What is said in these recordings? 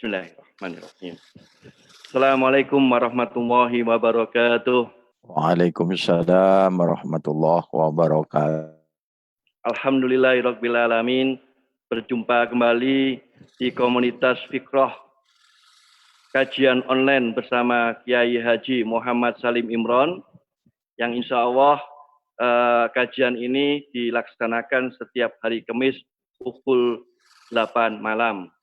Bismillahirrahmanirrahim. Assalamualaikum warahmatullahi wabarakatuh. Waalaikumsalam warahmatullahi wabarakatuh. Alhamdulillahirabbil alamin. Berjumpa kembali di komunitas Fikroh kajian online bersama Kiai Haji Muhammad Salim Imron, yang insya Allah kajian ini dilaksanakan setiap hari Kamis pukul 8 malam.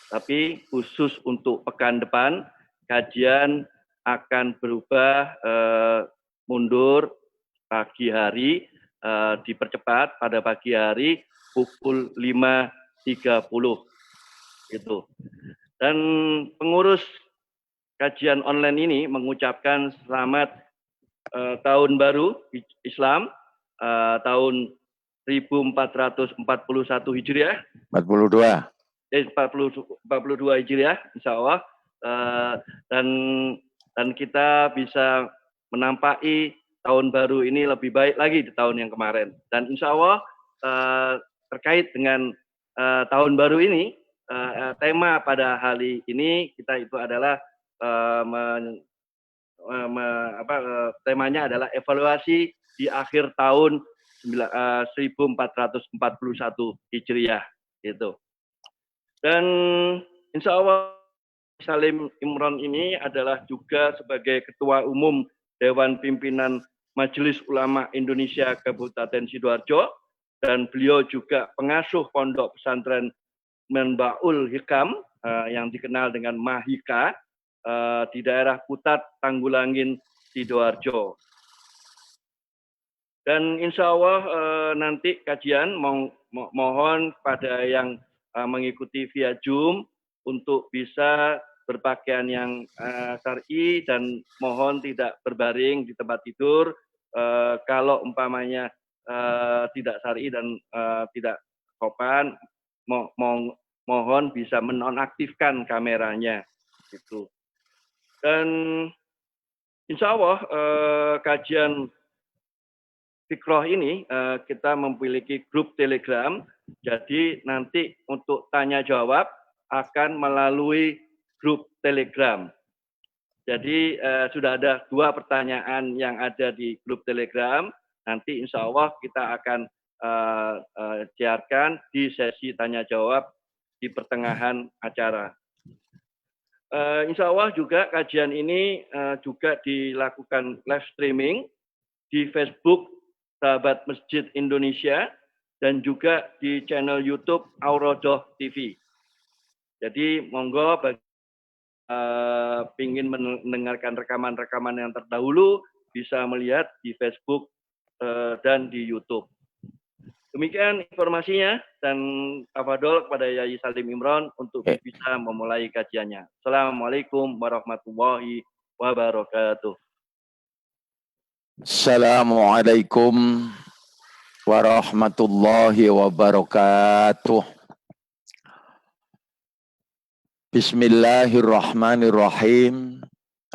Tapi khusus untuk pekan depan, kajian akan berubah mundur pagi hari, dipercepat pada pagi hari pukul 5.30 itu. Dan pengurus kajian online ini mengucapkan selamat tahun baru Islam tahun 1441 Hijriah. 42 Hijriah, insya Allah, dan kita bisa menampai tahun baru ini lebih baik lagi di tahun yang kemarin. Dan insya Allah terkait dengan tahun baru ini, tema pada hari ini kita itu adalah temanya adalah evaluasi di akhir tahun 1441 Hijriah gitu. Dan insya Allah Salim Imron ini adalah juga sebagai Ketua Umum Dewan Pimpinan Majelis Ulama Indonesia Kabupaten Sidoarjo, dan beliau juga pengasuh Pondok Pesantren Menbaul Hikam yang dikenal dengan Mahika di daerah Putat, Tanggulangin, Sidoarjo. Dan insya Allah nanti kajian mohon pada yang mengikuti via Zoom untuk bisa berpakaian yang syar'i dan mohon tidak berbaring di tempat tidur. Kalau umpamanya tidak syar'i dan tidak sopan, mohon bisa menonaktifkan kameranya gitu. Dan insya Allah kajian Fikroh ini kita memiliki grup Telegram. Jadi nanti untuk tanya jawab akan melalui grup Telegram. Jadi sudah ada 2 pertanyaan yang ada di grup Telegram. Nanti insya Allah kita akan siarkan di sesi tanya jawab di pertengahan acara. Insya Allah juga kajian ini juga dilakukan live streaming di Facebook Sahabat Masjid Indonesia dan juga di channel YouTube Aurodoh TV. Jadi monggo bagi ingin mendengarkan rekaman-rekaman yang terdahulu bisa melihat di Facebook dan di YouTube. Demikian informasinya, dan tafadhol kepada Yai Salim Imron untuk bisa memulai kajiannya. Assalamualaikum warahmatullahi wabarakatuh. Assalamualaikum warahmatullahi wabarakatuh. Bismillahirrahmanirrahim.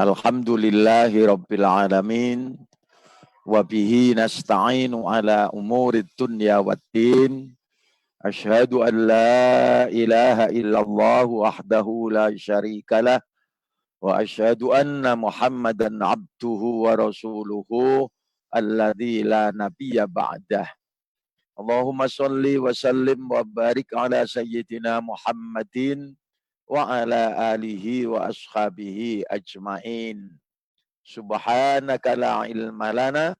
Alhamdulillahi rabbil alamin. Wabihi nasta'inu ala umurid dunya waddin. Ashhadu an la ilaha illallah wahdahu la syarikalah. Wa asyhadu anna Muhammadan abduhu wa rasuluhu alladzi la nabiyya ba'dah. Allahumma shalli wa sallim wa barik ala sayyidina Muhammadin wa ala alihi wa ashabihi ajmain. Subhanaka la ilma lana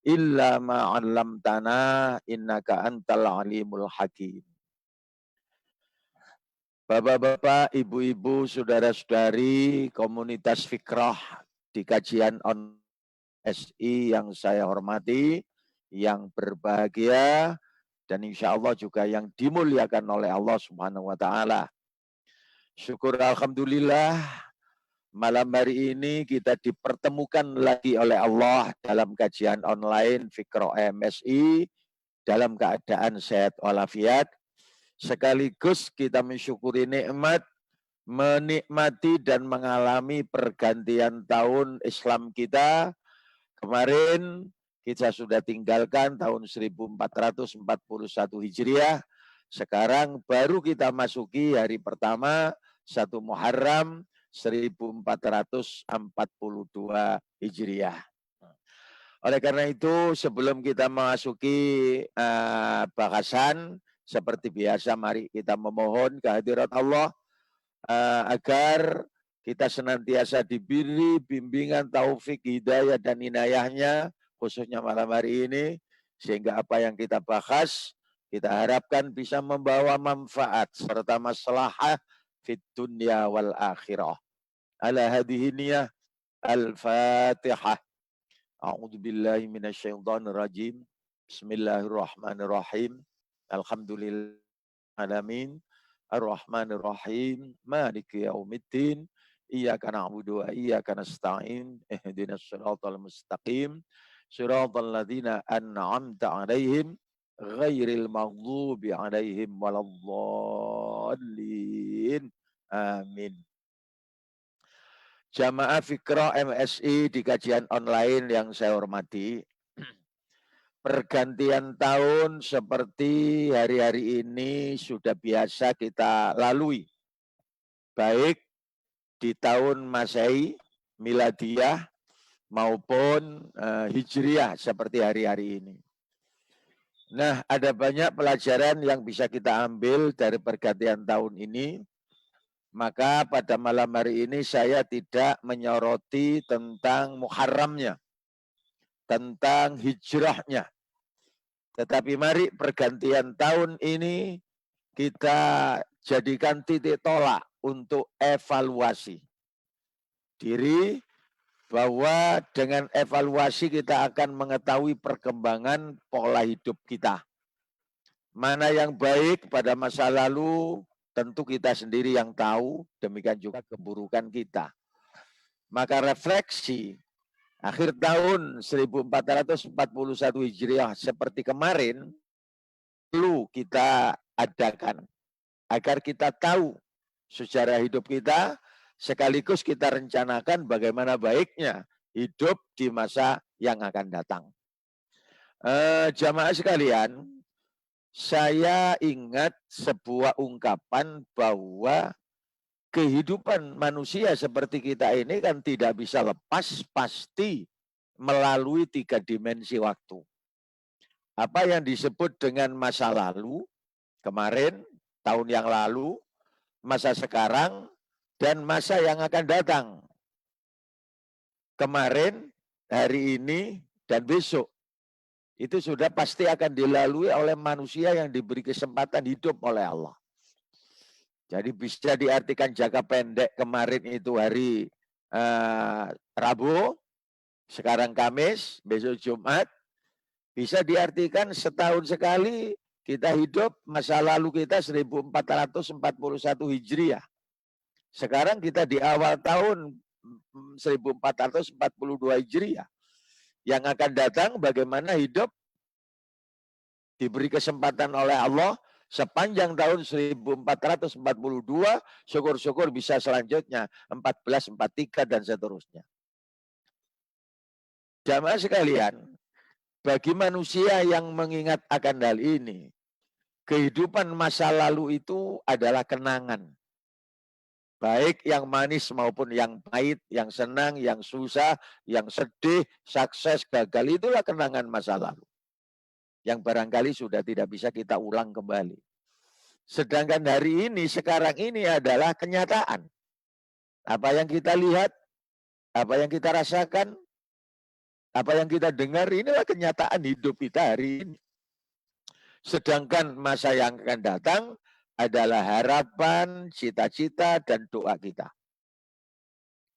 illa ma 'allamtana innaka antal alimul hakim. Bapak-bapak, ibu-ibu, saudara-saudari komunitas Fikroh di kajian on SI yang saya hormati, yang berbahagia, dan insya Allah juga yang dimuliakan oleh Allah Subhanahu wa Ta'ala. Syukur alhamdulillah, malam hari ini kita dipertemukan lagi oleh Allah dalam kajian online Fikroh MSI dalam keadaan sehat walafiat. Sekaligus kita mensyukuri nikmat, menikmati dan mengalami pergantian tahun Islam kita. Kemarin kita sudah tinggalkan tahun 1441 Hijriah. Sekarang baru kita masuki hari pertama 1 Muharram 1442 Hijriah. Oleh karena itu, sebelum kita memasuki bahasan, seperti biasa mari kita memohon kehadirat Allah agar kita senantiasa diberi bimbingan, taufik, hidayah, dan inayahnya, khususnya malam hari ini, sehingga apa yang kita bahas, kita harapkan bisa membawa manfaat serta maslahah fid dunya wal akhirah. Ala hadhihi niyah, al-Fatihah. A'udzu billahi minasyaitonir rajim. Bismillahirrahmanirrahim. Alhamdulillah alamin. Ar-Rahmanir Rahim. Maliki yaumiddin. Iyyaka na'budu wa iyyaka nasta'in. Ihdinas shiratal mustaqim. Shiratal ladzina an'amta 'alaihim ghairil maghdubi 'alaihim waladdallin. Amin. Jamaah Fikrah MSI di kajian online yang saya hormati, pergantian tahun seperti hari-hari ini sudah biasa kita lalui, baik di tahun Masehi, Miladiyah, maupun Hijriah seperti hari-hari ini. Nah, ada banyak pelajaran yang bisa kita ambil dari pergantian tahun ini. Maka pada malam hari ini saya tidak menyoroti tentang Muharramnya, tentang hijrahnya. Tetapi mari pergantian tahun ini kita jadikan titik tolak untuk evaluasi diri, bahwa dengan evaluasi kita akan mengetahui perkembangan pola hidup kita. Mana yang baik pada masa lalu, tentu kita sendiri yang tahu, demikian juga keburukan kita. Maka refleksi akhir tahun 1441 Hijriah seperti kemarin, perlu kita adakan agar kita tahu sejarah hidup kita, sekaligus kita rencanakan bagaimana baiknya hidup di masa yang akan datang. Jamaah sekalian, saya ingat sebuah ungkapan bahwa kehidupan manusia seperti kita ini kan tidak bisa lepas pasti melalui 3 dimensi waktu. Apa yang disebut dengan masa lalu, kemarin, tahun yang lalu, masa sekarang, dan masa yang akan datang. Kemarin, hari ini, dan besok. Itu sudah pasti akan dilalui oleh manusia yang diberi kesempatan hidup oleh Allah. Jadi bisa diartikan jangka pendek, kemarin itu hari Rabu, sekarang Kamis, besok Jumat. Bisa diartikan setahun sekali kita hidup, masa lalu kita 1441 Hijriah. Sekarang kita di awal tahun 1442 Hijriah. Yang akan datang bagaimana hidup diberi kesempatan oleh Allah sepanjang tahun 1442, syukur-syukur bisa selanjutnya 1443 dan seterusnya. Jamaah sekalian, bagi manusia yang mengingat akan hal ini, kehidupan masa lalu itu adalah kenangan. Baik yang manis maupun yang pahit, yang senang, yang susah, yang sedih, sukses, gagal, itulah kenangan masa lalu. Yang barangkali sudah tidak bisa kita ulang kembali. Sedangkan hari ini, sekarang ini adalah kenyataan. Apa yang kita lihat, apa yang kita rasakan, apa yang kita dengar, inilah kenyataan hidup kita hari ini. Sedangkan masa yang akan datang adalah harapan, cita-cita, dan doa kita.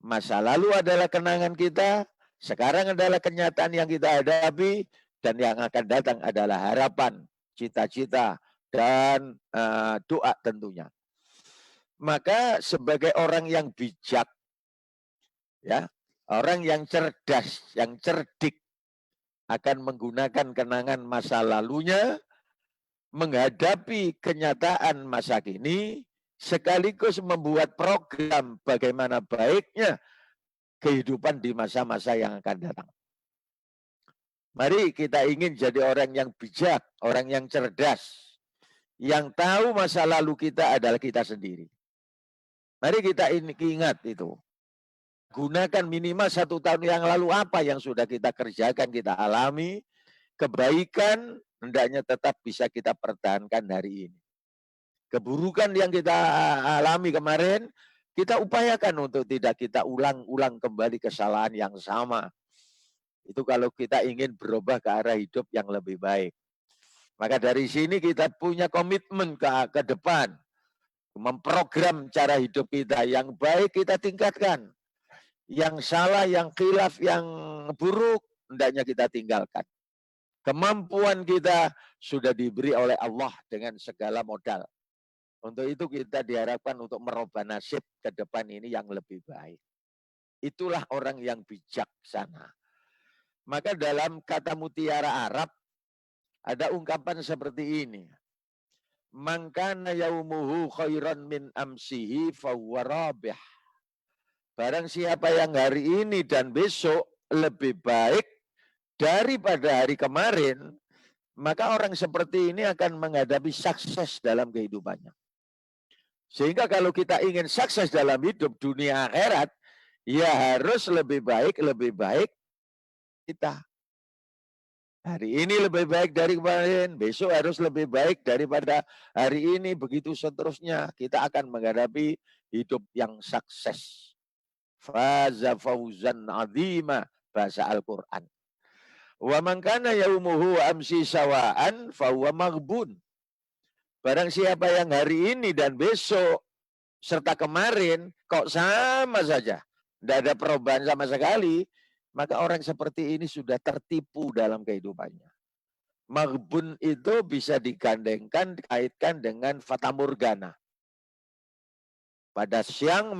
Masa lalu adalah kenangan kita, sekarang adalah kenyataan yang kita hadapi, dan yang akan datang adalah harapan, cita-cita, dan doa tentunya. Maka sebagai orang yang bijak, ya, orang yang cerdas, yang cerdik, akan menggunakan kenangan masa lalunya, menghadapi kenyataan masa kini, sekaligus membuat program bagaimana baiknya kehidupan di masa-masa yang akan datang. Mari kita ingin jadi orang yang bijak, orang yang cerdas, yang tahu masa lalu kita adalah kita sendiri. Mari kita ingat itu. Gunakan minimal 1 tahun yang lalu apa yang sudah kita kerjakan, kita alami. Kebaikan hendaknya tetap bisa kita pertahankan hari ini. Keburukan yang kita alami kemarin, kita upayakan untuk tidak kita ulang-ulang kembali kesalahan yang sama. Itu kalau kita ingin berubah ke arah hidup yang lebih baik. Maka dari sini kita punya komitmen ke depan. Memprogram cara hidup kita. Yang baik kita tingkatkan. Yang salah, yang khilaf, yang buruk, hendaknya kita tinggalkan. Kemampuan kita sudah diberi oleh Allah dengan segala modal. Untuk itu kita diharapkan untuk merubah nasib ke depan ini yang lebih baik. Itulah orang yang bijaksana. Maka dalam kata mutiara Arab, ada ungkapan seperti ini. Man kana yaumuhu khairan min amsihi fahuwa rabih. Barang siapa yang hari ini dan besok lebih baik daripada hari kemarin, maka orang seperti ini akan menghadapi sukses dalam kehidupannya. Sehingga kalau kita ingin sukses dalam hidup dunia akhirat, ya harus lebih baik kita. Hari ini lebih baik dari kemarin, besok harus lebih baik daripada hari ini, begitu seterusnya. Kita akan menghadapi hidup yang sukses. Faza fauzan azima, bahasa Al-Quran. Wa man kana yaumuhu amsi sawaan fahuwa maghbun. Barang siapa yang hari ini dan besok serta kemarin kok sama saja, tidak ada perubahan sama sekali, maka orang seperti ini sudah tertipu dalam kehidupannya. Maghbun itu bisa digandengkan, dikaitkan dengan fata morgana. Pada siang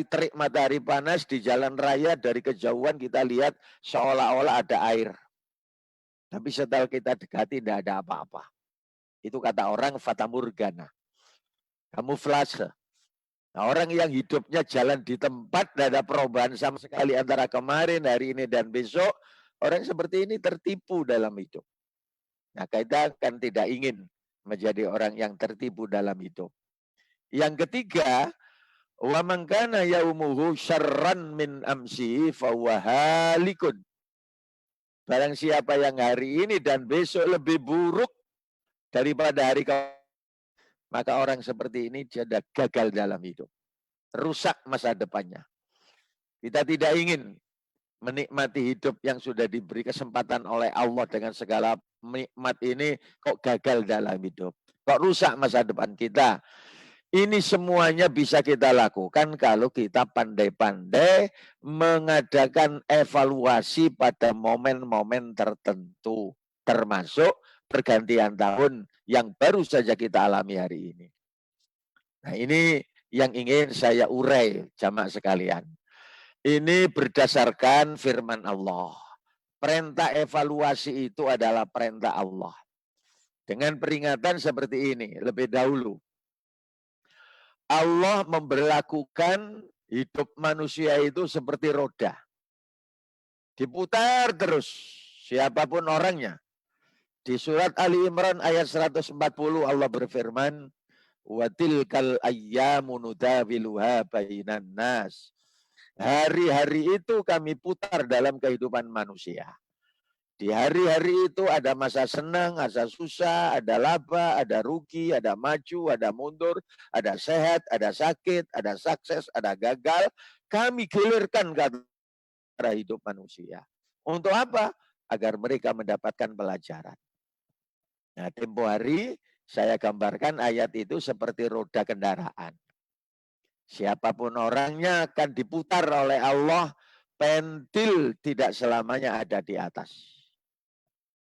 terik matahari panas di jalan raya, dari kejauhan kita lihat seolah-olah ada air. Tapi setelah kita dekati tidak ada apa-apa. Itu kata orang fata morgana. Kamuflase. Nah, orang yang hidupnya jalan di tempat, tidak ada perubahan sama sekali antara kemarin, hari ini, dan besok. Orang seperti ini tertipu dalam hidup. Nah, kita kan tidak ingin menjadi orang yang tertipu dalam hidup. Yang ketiga, wa man kana yaumuhu syarran min amsi fahuwa halikun. Barang siapa yang hari ini dan besok lebih buruk daripada hari kemarin, maka orang seperti ini sudah gagal dalam hidup. Rusak masa depannya. Kita tidak ingin menikmati hidup yang sudah diberi kesempatan oleh Allah dengan segala nikmat ini, kok gagal dalam hidup. Kok rusak masa depan kita. Ini semuanya bisa kita lakukan kalau kita pandai-pandai mengadakan evaluasi pada momen-momen tertentu. Termasuk pergantian tahun yang baru saja kita alami hari ini. Nah, ini yang ingin saya urai jamaah sekalian. Ini berdasarkan firman Allah. Perintah evaluasi itu adalah perintah Allah. Dengan peringatan seperti ini, lebih dahulu. Allah memberlakukan hidup manusia itu seperti roda. Diputar terus, siapapun orangnya. Di surat Ali Imran ayat 140 Allah berfirman, wa tilkal ayyamu nudawiluha bainan nas. Hari-hari itu kami putar dalam kehidupan manusia. Di hari-hari itu ada masa senang, masa susah, ada laba, ada rugi, ada maju, ada mundur, ada sehat, ada sakit, ada sukses, ada gagal. Kami gilirkan kata hidup manusia. Untuk apa? Agar mereka mendapatkan pelajaran. Nah, tempo hari saya gambarkan ayat itu seperti roda kendaraan. Siapapun orangnya akan diputar oleh Allah, pentil tidak selamanya ada di atas.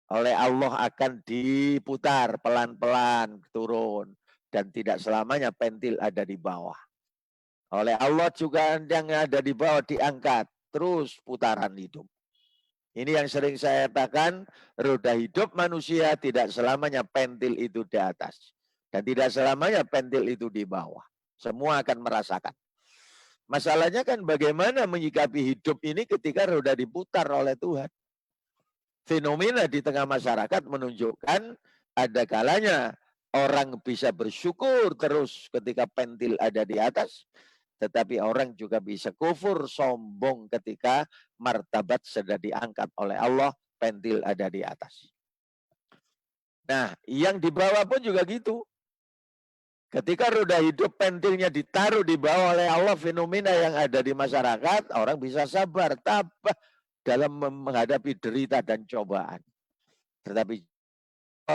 Oleh Allah akan diputar pelan-pelan turun, dan tidak selamanya pentil ada di bawah. Oleh Allah juga yang ada di bawah diangkat, terus putaran hidup. Ini yang sering saya katakan, roda hidup manusia tidak selamanya pentil itu di atas, dan tidak selamanya pentil itu di bawah. Semua akan merasakan. Masalahnya kan bagaimana menyikapi hidup ini ketika roda diputar oleh Tuhan. Fenomena di tengah masyarakat menunjukkan ada kalanya orang bisa bersyukur terus ketika pentil ada di atas. tetapi orang juga bisa kufur, sombong ketika martabat sudah diangkat oleh Allah, pentil ada di atas. Nah, yang di bawah pun juga gitu. Ketika roda hidup pentilnya ditaruh di bawah oleh Allah, fenomena yang ada di masyarakat, orang bisa sabar, tabah dalam menghadapi derita dan cobaan. Tetapi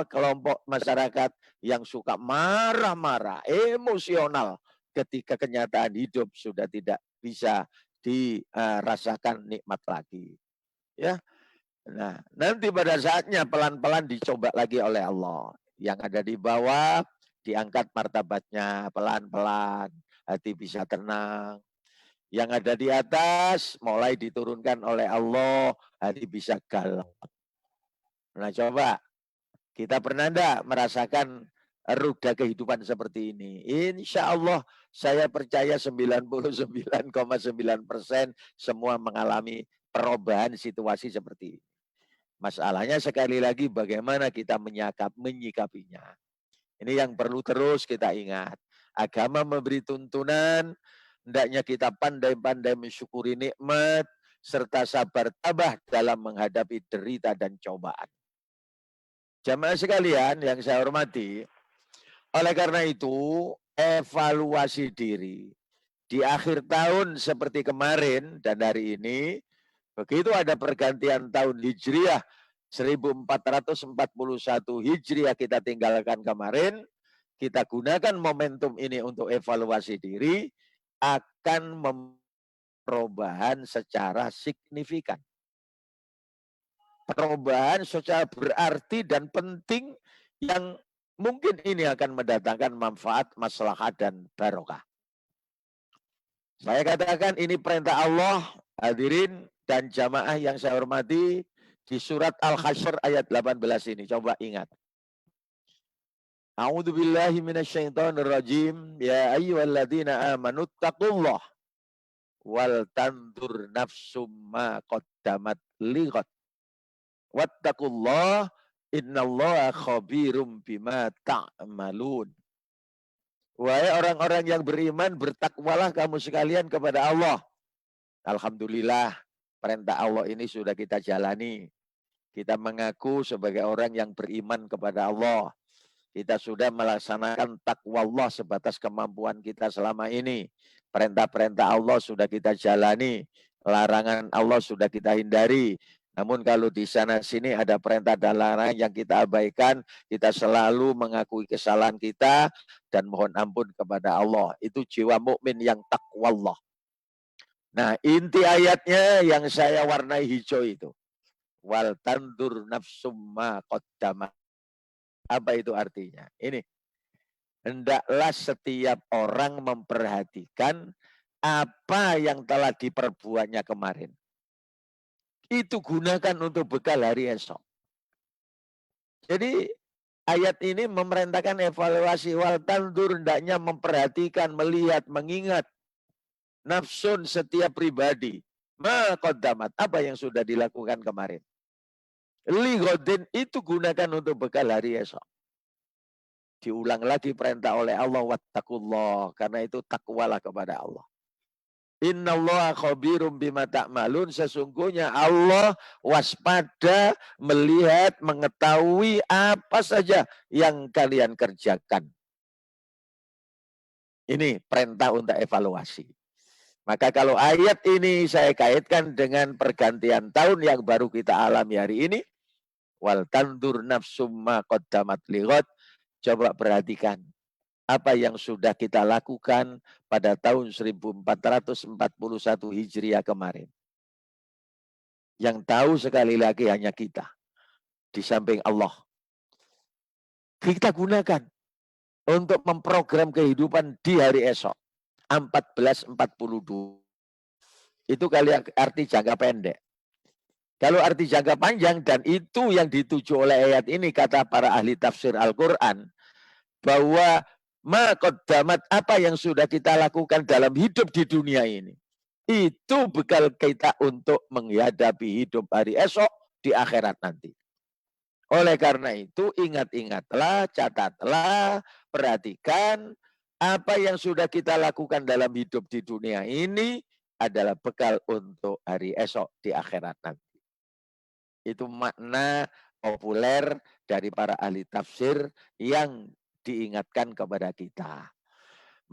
kelompok masyarakat yang suka marah-marah, emosional ketika kenyataan hidup sudah tidak bisa dirasakan nikmat lagi. Ya, nah nanti pada saatnya pelan-pelan dicoba lagi oleh Allah. Yang ada di bawah diangkat martabatnya pelan-pelan, hati bisa tenang. Yang ada di atas mulai diturunkan oleh Allah, hati bisa galau. Nah coba, kita pernah enggak merasakan roda kehidupan seperti ini? Insya Allah saya percaya 99,9% semua mengalami perubahan situasi seperti ini. Masalahnya sekali lagi bagaimana kita menyikapinya. Ini yang perlu terus kita ingat. Agama memberi tuntunan, hendaknya kita pandai-pandai mensyukuri nikmat, serta sabar tabah dalam menghadapi derita dan cobaan. Jamaah sekalian yang saya hormati, oleh karena itu evaluasi diri. Di akhir tahun seperti kemarin dan hari ini, begitu ada pergantian tahun Hijriah 1441 Hijriah kita tinggalkan kemarin, kita gunakan momentum ini untuk evaluasi diri, akan perubahan secara signifikan. Perubahan secara berarti dan penting yang mungkin ini akan mendatangkan manfaat, maslahat, dan barokah. Saya katakan ini perintah Allah, hadirin dan jamaah yang saya hormati, di surat Al-Hasyr ayat 18 ini. Coba ingat. A'udzubillahi minasyaitonirrajim. Ya ayyuhalladzina amanu taqullah wal tandur nafsum ma qaddamat lighad. Wattaqullah innallaha khabirum bima ta'malun. Wahai orang-orang yang beriman, bertakwalah kamu sekalian kepada Allah. Alhamdulillah, perintah Allah ini sudah kita jalani. Kita mengaku sebagai orang yang beriman kepada Allah. Kita sudah melaksanakan takwa Allah sebatas kemampuan kita selama ini. Perintah-perintah Allah sudah kita jalani. Larangan Allah sudah kita hindari. Namun kalau di sana-sini ada perintah dan larangan yang kita abaikan, kita selalu mengakui kesalahan kita dan mohon ampun kepada Allah. Itu jiwa mukmin yang takwa Allah. Nah, inti ayatnya yang saya warnai hijau itu. Wal tandur nafsum ma qaddamat. Apa itu artinya? Ini. Hendaklah setiap orang memperhatikan apa yang telah diperbuatnya kemarin. Itu gunakan untuk bekal hari esok. Jadi ayat ini memerintahkan evaluasi wal tandur, hendaknya memperhatikan, melihat, mengingat nafsun setiap pribadi. Ma qaddamat, apa yang sudah dilakukan kemarin. Ligodin itu gunakan untuk bekal hari esok. Diulang lagi perintah oleh Allah, wattaqullah, karena itu takwalah kepada Allah. Innallaha khabirum bima ta'malun, sesungguhnya Allah waspada, melihat, mengetahui apa saja yang kalian kerjakan. Ini perintah untuk evaluasi. Maka kalau ayat ini saya kaitkan dengan pergantian tahun yang baru kita alami hari ini, wal tandur nafsum ma qaddamat lighad, coba perhatikan apa yang sudah kita lakukan pada tahun 1441 Hijriah kemarin. Yang tahu sekali lagi hanya kita, di samping Allah. Kita gunakan untuk memprogram kehidupan di hari esok. 1442. Itu kali arti jangka pendek. Kalau arti jangka panjang, dan itu yang dituju oleh ayat ini, kata para ahli tafsir Al-Quran, bahwa ma qaddamat, apa yang sudah kita lakukan dalam hidup di dunia ini, itu bekal kita untuk menghadapi hidup hari esok di akhirat nanti. Oleh karena itu ingat-ingatlah, catatlah, perhatikan Apa yang sudah kita lakukan dalam hidup di dunia ini adalah bekal untuk hari esok di akhirat nanti. Itu makna populer dari para ahli tafsir yang diingatkan kepada kita.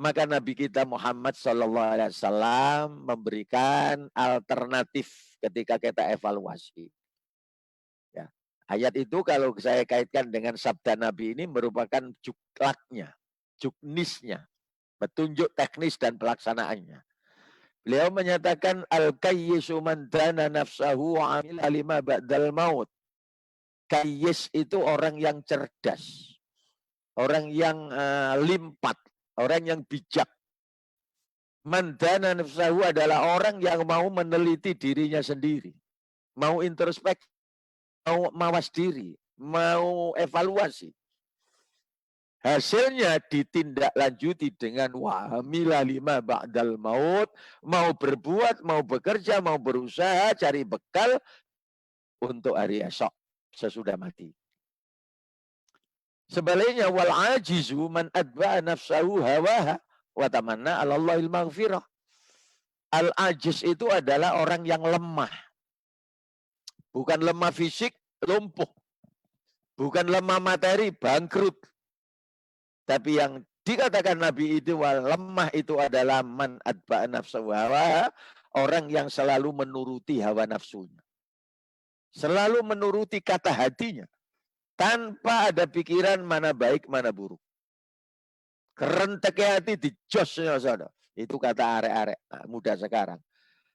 Maka Nabi kita Muhammad SAW memberikan alternatif ketika kita evaluasi. Ya. Ayat itu kalau saya kaitkan dengan sabda Nabi ini merupakan juklaknya, juknisnya, petunjuk teknis dan pelaksanaannya. Beliau menyatakan al-kayyisu man dana nafsahu wa amila lima ba'dal maut. Kayyis itu orang yang cerdas, orang yang limpat, orang yang bijak. Man dana nafsahu adalah orang yang mau meneliti dirinya sendiri, mau introspeksi, mau mawas diri, mau evaluasi. Hasilnya ditindaklanjuti dengan wa'amila lima ba'dal maut, mau berbuat, mau bekerja, mau berusaha, cari bekal untuk hari esok sesudah mati. Sebaliknya wal ajizu man adba'a nafsahu hawaha wa tamanna 'ala Allahil maghfirah. Al ajiz itu adalah orang yang lemah. Bukan lemah fisik, lumpuh. Bukan lemah materi, bangkrut. Tapi yang dikatakan Nabi itu lemah itu adalah man adba'a nafsahu hawaha, orang yang selalu menuruti hawa nafsunya. Selalu menuruti kata hatinya. Tanpa ada pikiran mana baik, mana buruk. Kerenteknya hati dijosnya sana. Itu kata arek-arek muda sekarang.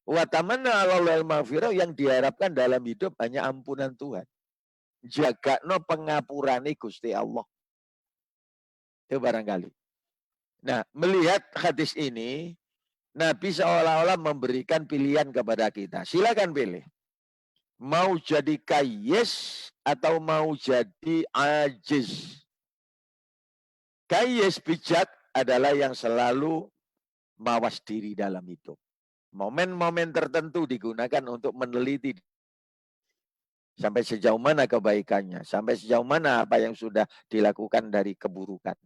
Wa tamanna 'alal maghfirah, yang diharapkan dalam hidup hanya ampunan Tuhan. Jagakno pengapurane Gusti Allah. Itu barangkali. Nah, melihat hadis ini, Nabi seolah-olah memberikan pilihan kepada kita. Silakan pilih. Mau jadi kayyis atau mau jadi ajiz. Kayyis bijak adalah yang selalu mawas diri dalam hidup. Momen-momen tertentu digunakan untuk meneliti sampai sejauh mana kebaikannya, sampai sejauh mana apa yang sudah dilakukan dari keburukan.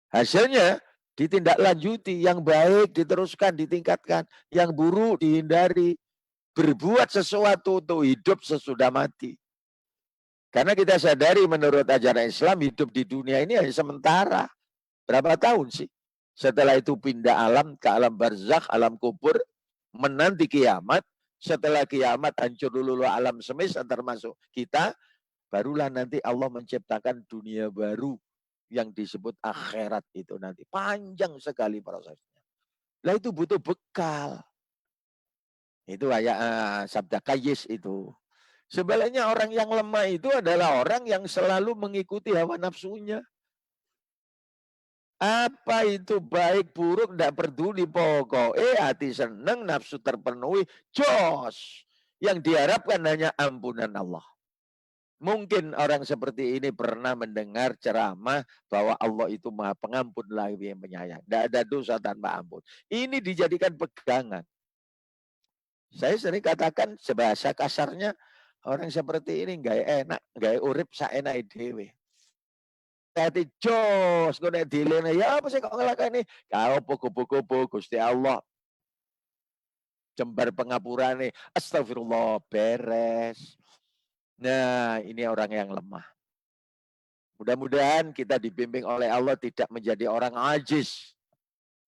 Hasilnya ditindaklanjuti, yang baik diteruskan, ditingkatkan, yang buruk dihindari. Berbuat sesuatu untuk hidup sesudah mati. Karena kita sadari menurut ajaran Islam hidup di dunia ini hanya sementara. Berapa tahun sih? Setelah itu pindah alam ke alam barzakh, alam kubur, menanti kiamat. Setelah kiamat hancur dulu alam semesta termasuk kita. Barulah nanti Allah menciptakan dunia baru yang disebut akhirat itu nanti. Panjang sekali prosesnya. Lah itu butuh bekal. Itu ayat sabda kayyis itu. Sebaliknya orang yang lemah itu adalah orang yang selalu mengikuti hawa nafsunya. Apa itu baik buruk tidak peduli, pokoknya hati senang, nafsu terpenuhi, jos. Yang diharapkan hanya ampunan Allah. Mungkin orang seperti ini pernah mendengar ceramah bahwa Allah itu Maha Pengampun lagi yang penyayang. Tidak ada dosa tanpa ampun. Ini dijadikan pegangan. Saya sering katakan sebahasa kasarnya, orang seperti ini nggak enak, nggak urip saenak dhewe. Tadi jos nek dilene ya apa sih kok ngelakani? Kau kupu-kupu Gusti Allah. Jembar pengapurane, astagfirullah, beres. Nah, ini orang yang lemah. Mudah-mudahan kita dibimbing oleh Allah tidak menjadi orang ajiz.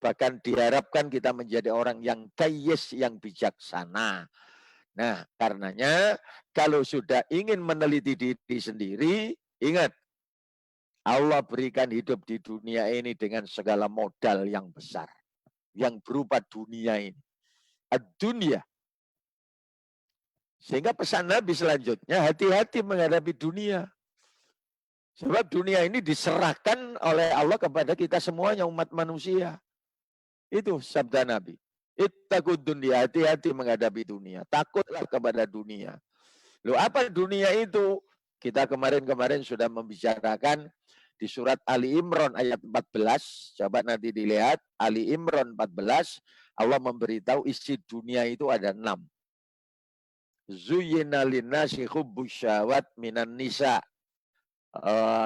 Bahkan diharapkan kita menjadi orang yang kayyis, yang bijaksana. Nah, karenanya kalau sudah ingin meneliti diri sendiri, ingat, Allah berikan hidup di dunia ini dengan segala modal yang besar. Yang berupa dunia ini. Ad-dunya. Sehingga pesan Nabi selanjutnya, hati-hati menghadapi dunia. Sebab dunia ini diserahkan oleh Allah kepada kita semuanya umat manusia. Itu sabda Nabi. Ittaqud dunya, hati-hati menghadapi dunia. Takutlah kepada dunia. Loh, apa dunia itu? Kita kemarin-kemarin sudah membicarakan di surat Ali Imran ayat 14. Coba nanti dilihat. Ali Imran 14. Allah memberitahu isi dunia itu ada 6. Zuyyina linnasi hubbus syahwat minan nisa.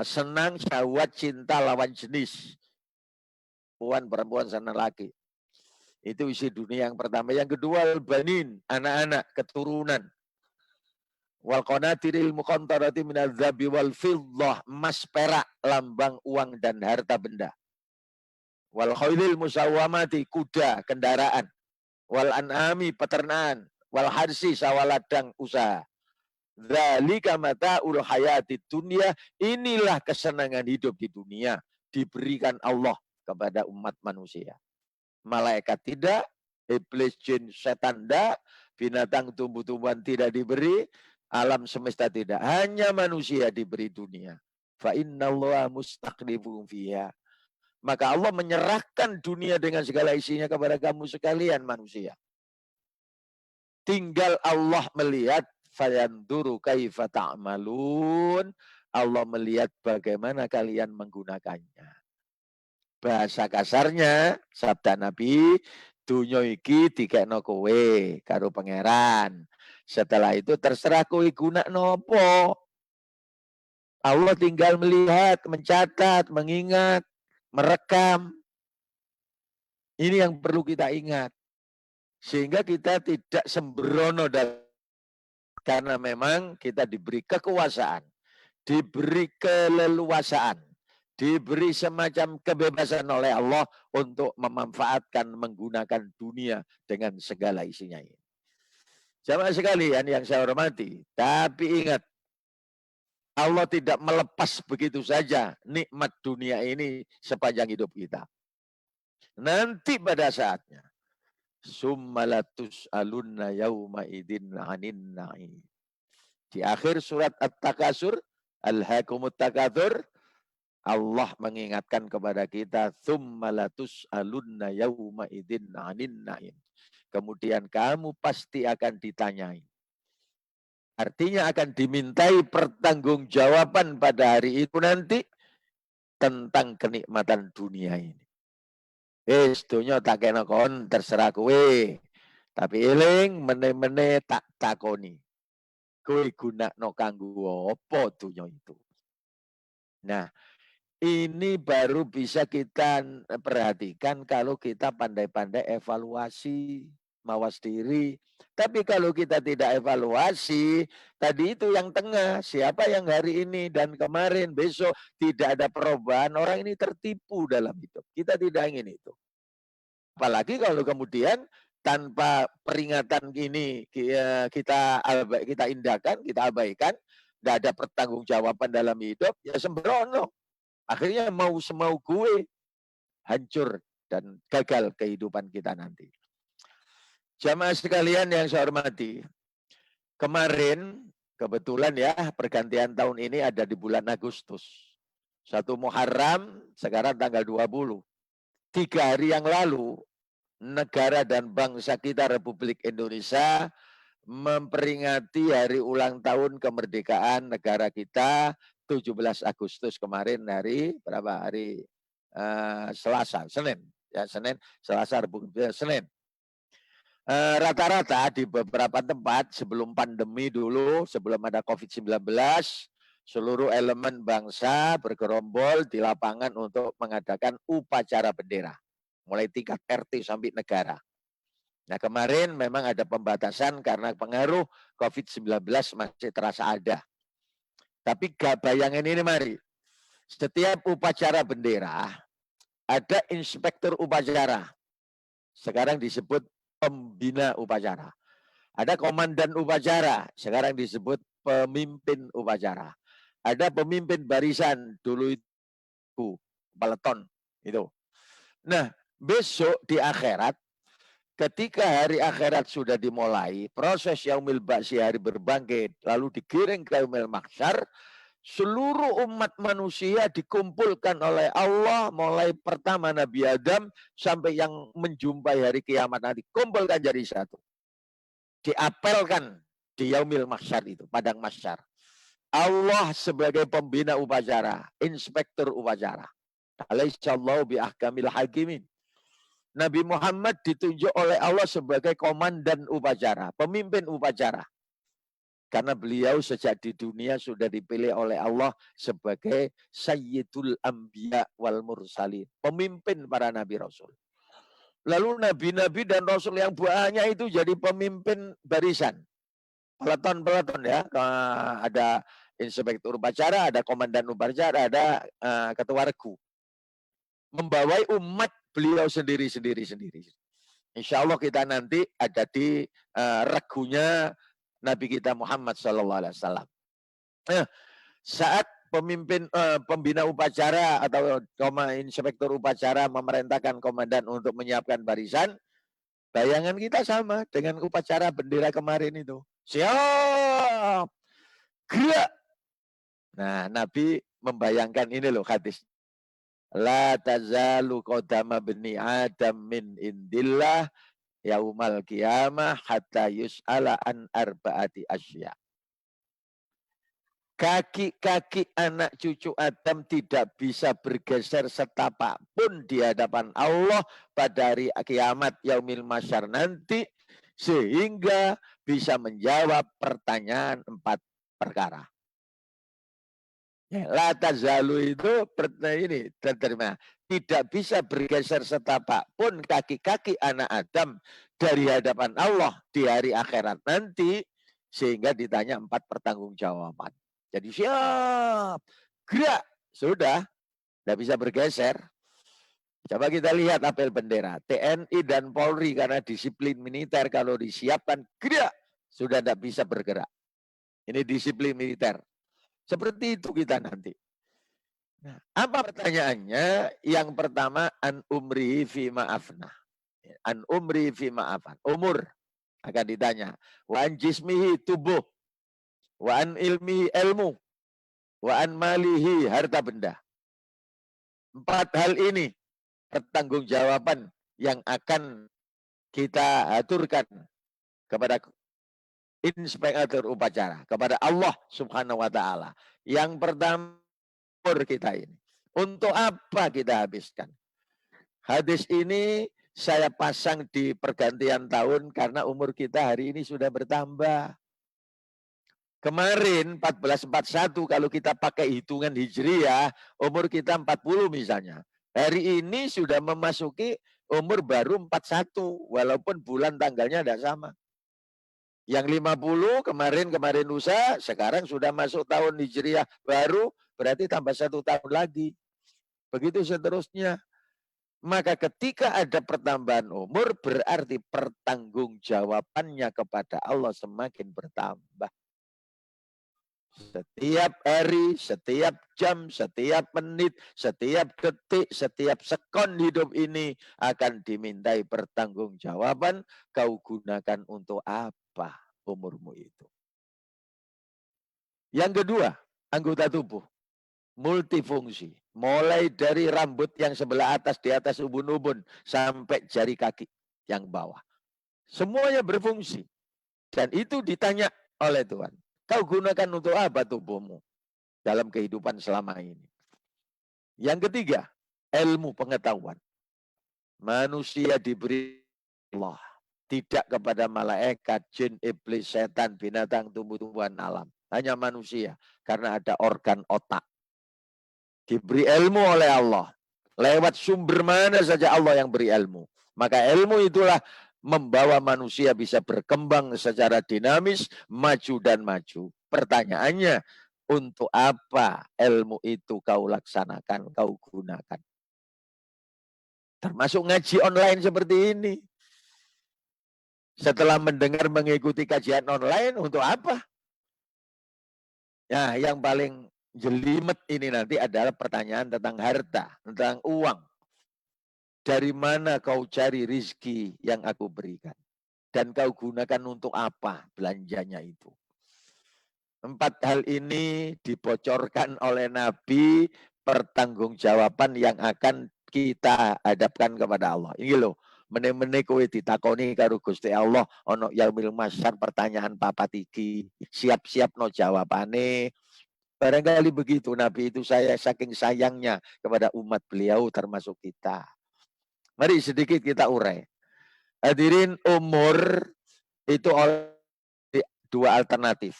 Senang syahwat cinta lawan jenis. perempuan sana laki. Itu isi dunia yang pertama. Yang kedua, al-banin, anak-anak, keturunan. Wal qanatiril muqantarati minadzabi wal fiddah, emas perak, lambang uang dan harta benda. Wal khailil musawwamati, kuda, kendaraan. Wal an'ami, peternakan. Wal harsi, sawah ladang, usaha. Dzalika mata'ul hayatid dunya, inilah kesenangan hidup di dunia diberikan Allah kepada umat manusia. Malaikat tidak, iblis, jin, setan tidak, binatang, tumbuh-tumbuhan tidak diberi, alam semesta tidak, hanya manusia diberi dunia. Fa innallaha mustaqlifun fiha. Maka Allah menyerahkan dunia dengan segala isinya kepada kamu sekalian manusia. Tinggal Allah melihat, fayanduru kaifa ta'malun. Allah melihat bagaimana kalian menggunakannya. Bahasa kasarnya, sabda Nabi, dunya iki dikekno kowe karo pangeran. Setelah itu terserah kowe gunakno apa. Allah tinggal melihat, mencatat, mengingat, merekam. Ini yang perlu kita ingat. Sehingga kita tidak sembrono karena memang kita diberi kekuasaan, diberi keleluasaan, diberi semacam kebebasan oleh Allah untuk memanfaatkan, menggunakan dunia dengan segala isinya ini. Jamaah sekalian yang saya hormati, tapi ingat, Allah tidak melepas begitu saja nikmat dunia ini sepanjang hidup kita. Nanti pada saatnya, summalatus alunna yauma idin anin na'im. Di akhir surat At-Takasur, Alhaakumut Takatsur, Allah mengingatkan kepada kita, summalatus alunna yauma idin anin na'im. Kemudian kamu pasti akan ditanyai. Artinya akan dimintai pertanggungjawaban pada hari itu nanti tentang kenikmatan dunia ini. Dunia tak kena kon, terserah kowe. Tapi eling mene-mene tak takoni. Kowe gunakno kanggo apa dunia itu. Nah, ini baru bisa kita perhatikan kalau kita pandai-pandai evaluasi, mawas diri. Tapi kalau kita tidak evaluasi, tadi itu yang tengah, siapa yang hari ini dan kemarin, besok tidak ada perubahan, orang ini tertipu dalam hidup. Kita tidak ingin itu. Apalagi kalau kemudian tanpa peringatan ini kita indahkan, kita abaikan, tidak ada pertanggungjawaban dalam hidup, ya sembrono. Akhirnya mau semau gue, hancur dan gagal kehidupan kita nanti. Jamaah sekalian yang saya hormati, kemarin kebetulan ya pergantian tahun ini ada di bulan Agustus. 1 Muharram, sekarang tanggal 20. 3 hari yang lalu, negara dan bangsa kita Republik Indonesia memperingati hari ulang tahun kemerdekaan negara kita 17 Agustus kemarin, hari berapa? Hari Selasa, Senin. Ya, Senin, Selasa, Senin. Rata-rata di beberapa tempat sebelum pandemi dulu, sebelum ada COVID-19, seluruh elemen bangsa bergerombol di lapangan untuk mengadakan upacara bendera. Mulai tingkat RT sampai negara. Nah kemarin memang ada pembatasan karena pengaruh COVID-19 masih terasa ada. Tapi gak bayangin ini mari. Setiap upacara bendera, ada inspektur upacara. Sekarang disebut pembina upacara. Ada komandan upacara, sekarang disebut pemimpin upacara. Ada pemimpin barisan, dulu itu peleton itu. Nah, besok di akhirat, ketika hari akhirat sudah dimulai, proses yaumil ba'si, hari berbangkit, lalu digiring ke yaumil mahsyar, seluruh umat manusia dikumpulkan oleh Allah, mulai pertama Nabi Adam sampai yang menjumpai hari kiamat nanti, kumpulkan jadi satu. Diapelkan di yaumil mahsyar itu, padang mahsyar. Allah sebagai pembina upacara, inspektur upacara. Alaihissallahu bi'ahkamil hakimin. Nabi Muhammad ditunjuk oleh Allah sebagai komandan upacara, pemimpin upacara. Karena beliau sejak di dunia sudah dipilih oleh Allah sebagai Sayyidul Anbiya wal Mursalin. Pemimpin para Nabi Rasul. Lalu Nabi-Nabi dan Rasul yang banyak itu jadi pemimpin barisan. Peleton-peleton ya. Ada inspektur upacara, ada komandan upacara, ada ketua regu. Membawai umat beliau sendiri-sendiri. Insya Allah kita nanti ada di regunya Nabi kita Muhammad SAW. Nah, saat pembina upacara atau inspektur upacara memerintahkan komandan untuk menyiapkan barisan, bayangan kita sama dengan upacara bendera kemarin itu. Siap, gerak. Nah, Nabi membayangkan ini loh hadis. La tazalu qadama bani Adam min indillah yaumal qiyamah hatta yus'ala an arba'ati asya. Kaki-kaki anak cucu Adam tidak bisa bergeser setapak pun di hadapan Allah pada hari kiamat yaumil masyar nanti, sehingga bisa menjawab pertanyaan 4 perkara. La tazalu itu ini terima. Tidak bisa bergeser setapak pun kaki-kaki anak Adam dari hadapan Allah di hari akhirat nanti, sehingga ditanya 4 pertanggungjawaban. Jadi siap, gerak, sudah, tidak bisa bergeser. Coba kita lihat apel bendera. TNI dan Polri karena disiplin militer kalau disiapkan gerak, sudah tidak bisa bergerak. Ini disiplin militer. Seperti itu kita nanti. Nah, apa pertanyaannya? Yang pertama, an umri fi ma'afna. An umri fi ma'afan. Umur akan ditanya. Wa an jismihi tubuh. Wa an ilmihi ilmu. Wa an malihi harta benda. 4 hal ini pertanggungjawaban yang akan kita aturkan kepada inspektur upacara, kepada Allah Subhanahu wa taala. Yang pertama, umur kita ini. Untuk apa kita habiskan? Hadis ini saya pasang di pergantian tahun karena umur kita hari ini sudah bertambah. Kemarin 1441 kalau kita pakai hitungan hijriah, umur kita 40 misalnya. Hari ini sudah memasuki umur baru 41, walaupun bulan tanggalnya tidak sama. Yang 50 kemarin lusa, sekarang sudah masuk tahun hijriah baru, berarti tambah 1 tahun lagi. Begitu seterusnya. Maka ketika ada pertambahan umur, berarti pertanggungjawabannya kepada Allah semakin bertambah. Setiap hari, setiap jam, setiap menit, setiap detik, setiap sekon hidup ini akan dimintai pertanggungjawaban. Kau gunakan untuk apa umurmu itu? Yang kedua, anggota tubuh. Multifungsi. Mulai dari rambut yang sebelah atas, di atas ubun-ubun, sampai jari kaki yang bawah. Semuanya berfungsi. Dan itu ditanya oleh Tuhan. Kau gunakan untuk apa tubuhmu dalam kehidupan selama ini? Yang ketiga, ilmu pengetahuan. Manusia diberi Allah. Tidak kepada malaikat, jin, iblis, setan, binatang, tumbuh-tumbuhan alam. Hanya manusia. Karena ada organ otak. Diberi ilmu oleh Allah. Lewat sumber mana saja Allah yang beri ilmu. Maka ilmu itulah membawa manusia bisa berkembang secara dinamis, maju dan maju. Pertanyaannya, untuk apa ilmu itu kau laksanakan, kau gunakan? Termasuk ngaji online seperti ini. Setelah mendengar mengikuti kajian online, untuk apa? Nah, yang paling jelimet ini nanti adalah pertanyaan tentang harta, tentang uang. Dari mana kau cari rizki yang aku berikan? Dan kau gunakan untuk apa belanjanya itu? 4 hal ini dibocorkan oleh Nabi, pertanggungjawaban yang akan kita hadapkan kepada Allah. Ini loh, meneh-meneh kowe ditakoni karo Gusti Allah, ono yaumil masyar pertanyaan papat iki, siap-siap no jawabane. Barangkali begitu Nabi itu saya saking sayangnya kepada umat beliau termasuk kita. Mari sedikit kita urai. Hadirin, umur itu 2 alternatif.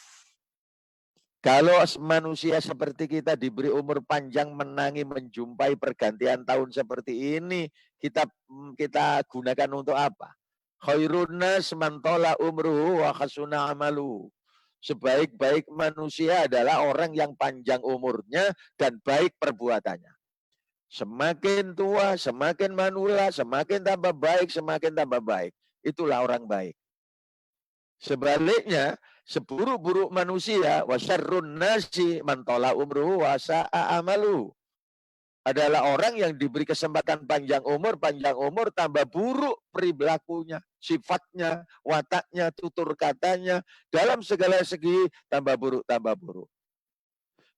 Kalau manusia seperti kita diberi umur panjang menangi menjumpai pergantian tahun seperti ini, kita gunakan untuk apa? Khairun nas man tala umruhu wa khasuna amalu. Sebaik-baik manusia adalah orang yang panjang umurnya dan baik perbuatannya. Semakin tua, semakin manula, semakin tambah baik, semakin tambah baik. Itulah orang baik. Sebaliknya, seburuk-buruk manusia, wasyarrun nasi man tala umruhu wa sa'a amalu. Adalah orang yang diberi kesempatan panjang umur, tambah buruk perilakunya, sifatnya, wataknya, tutur katanya, dalam segala segi tambah buruk, tambah buruk.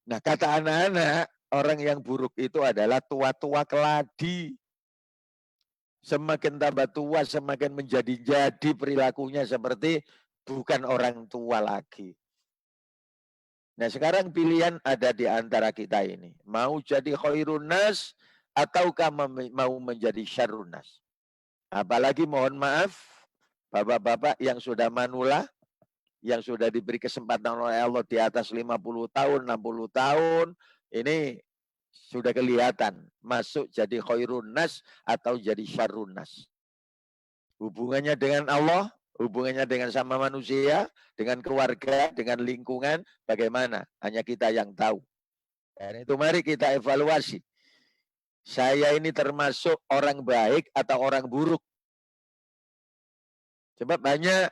Nah, kata anak-anak, orang yang buruk itu adalah tua-tua keladi. Semakin tambah tua, semakin menjadi-jadi perilakunya seperti bukan orang tua lagi. Nah, sekarang pilihan ada di antara kita ini. Mau jadi khairun nas ataukah mau menjadi syarrun nas? Apalagi mohon maaf, bapak-bapak yang sudah manula, yang sudah diberi kesempatan oleh Allah di atas 50 tahun, 60 tahun, ini sudah kelihatan masuk jadi khairun nas atau jadi syarrun nas. Hubungannya dengan Allah, hubungannya dengan sama manusia, dengan keluarga, dengan lingkungan, bagaimana? Hanya kita yang tahu. Dan itu mari kita evaluasi. Saya ini termasuk orang baik atau orang buruk? Sebab banyak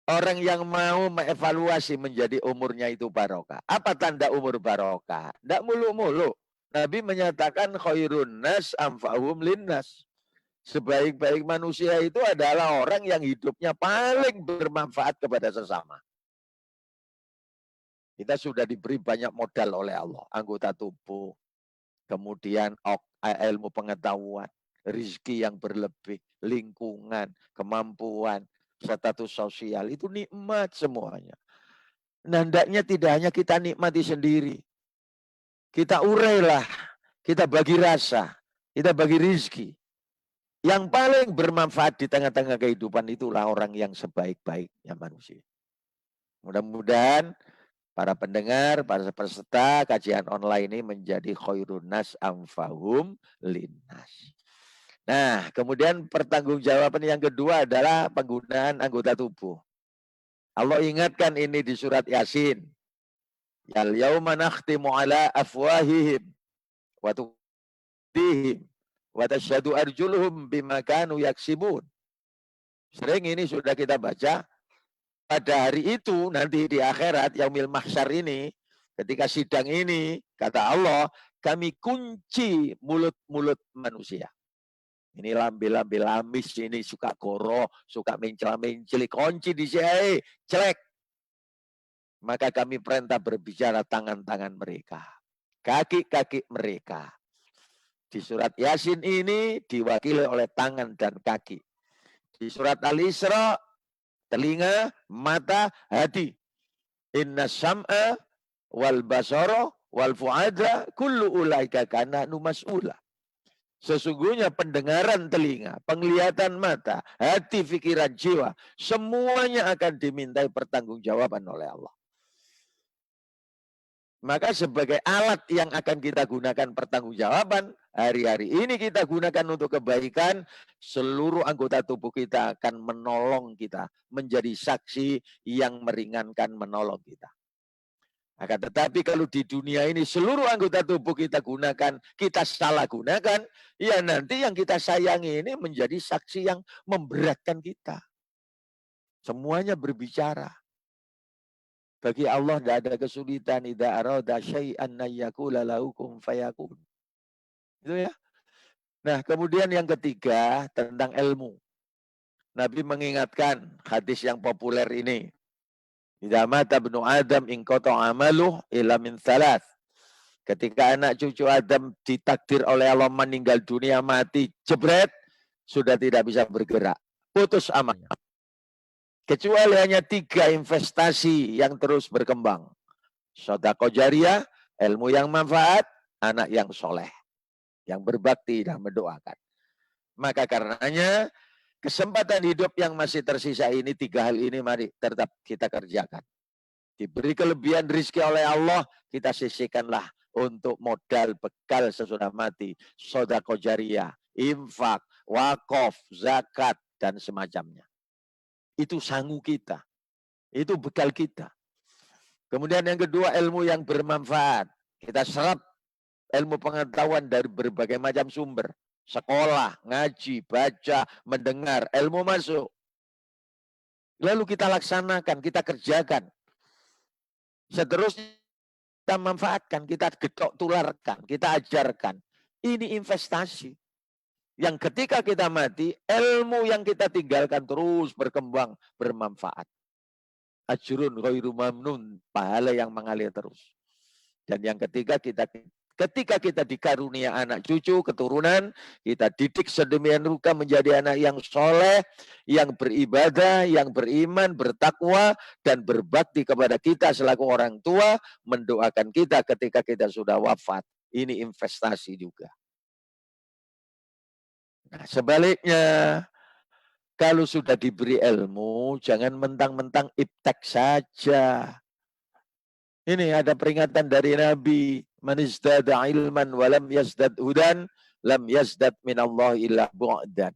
orang yang mau mengevaluasi menjadi umurnya itu barokah. Apa tanda umur barokah? Tidak muluk-muluk. Nabi menyatakan khairun nas amfa'hum linnas. Sebaik-baik manusia itu adalah orang yang hidupnya paling bermanfaat kepada sesama. Kita sudah diberi banyak modal oleh Allah. Anggota tubuh, kemudian ilmu pengetahuan, rizki yang berlebih, lingkungan, kemampuan, status sosial. Itu nikmat semuanya. Nah, hendaknya tidak hanya kita nikmati sendiri. Kita urailah, kita bagi rasa, kita bagi rizki. Yang paling bermanfaat di tengah-tengah kehidupan itulah orang yang sebaik-baiknya manusia. Mudah-mudahan para pendengar, para peserta kajian online ini menjadi khairun nas amfahum linnas. Nah, kemudian pertanggungjawaban yang kedua adalah penggunaan anggota tubuh. Allah ingatkan ini di surat Yasin. Yal yauma nakhtimu ala afwahihim wa tuqdihim wa tasyhadu arjuluhum bima kanu yaksibun. Sering ini sudah kita baca. Pada hari itu nanti di akhirat yaumil mahsyar ini, ketika sidang ini, kata Allah, kami kunci mulut-mulut manusia. Ini lambe-lambe lamis, ini suka goro, suka mencela-menceli, kunci di sini, celek. Maka kami perintah berbicara tangan-tangan mereka, kaki-kaki mereka. Di surat Yasin ini diwakili oleh tangan dan kaki. Di surat Al-Isra, telinga, mata, hati. Inna sam'a wal basara wal fu'ada kullu ulaika kana numas'ula. Sesungguhnya pendengaran telinga, penglihatan mata, hati, pikiran, jiwa, semuanya akan dimintai pertanggungjawaban oleh Allah. Maka sebagai alat yang akan kita gunakan pertanggungjawaban, hari-hari ini kita gunakan untuk kebaikan, seluruh anggota tubuh kita akan menolong kita, menjadi saksi yang meringankan menolong kita. Akan tetapi kalau di dunia ini seluruh anggota tubuh kita gunakan, kita salah gunakan, ya nanti yang kita sayangi ini menjadi saksi yang memberatkan kita. Semuanya berbicara. Bagi Allah tidak ada kesulitan. Idza arada syai'an ayyakula lahu kun fayakun. Itu ya. Nah, kemudian yang ketiga tentang ilmu. Nabi mengingatkan hadis yang populer ini. Idza mata ibnu Adam in qata amaluh illa min thalath. Ketika anak cucu Adam ditakdir oleh Allah meninggal dunia, mati, jebret, sudah tidak bisa bergerak. Putus amalnya. Kecuali hanya 3 investasi yang terus berkembang. Sedekah jariyah, ilmu yang manfaat, anak yang soleh. Yang berbakti dan mendoakan. Maka karenanya, kesempatan hidup yang masih tersisa ini, 3 hal ini mari tetap kita kerjakan. Diberi kelebihan rizki oleh Allah, kita sisihkanlah untuk modal bekal sesudah mati. Sedekah jariyah, infak, wakaf, zakat, dan semacamnya. Itu sangu kita. Itu bekal kita. Kemudian yang kedua, ilmu yang bermanfaat. Kita serap ilmu pengetahuan dari berbagai macam sumber. Sekolah, ngaji, baca, mendengar, ilmu masuk. Lalu kita laksanakan, kita kerjakan. Seterusnya kita manfaatkan, kita getok tularkan, kita ajarkan. Ini investasi. Yang ketika kita mati, ilmu yang kita tinggalkan terus berkembang, bermanfaat. Ajrun ghairu mamnun, pahala yang mengalir terus. Dan yang ketiga, ketika kita dikarunia anak cucu, keturunan, kita didik sedemikian rupa menjadi anak yang soleh, yang beribadah, yang beriman, bertakwa, dan berbakti kepada kita selaku orang tua, mendoakan kita ketika kita sudah wafat. Ini investasi juga. Nah, sebaliknya, kalau sudah diberi ilmu, jangan mentang-mentang iptek saja. Ini ada peringatan dari Nabi, man izdada ilman walam yazdad hudan, lam yazdad minallah illa bu'dan.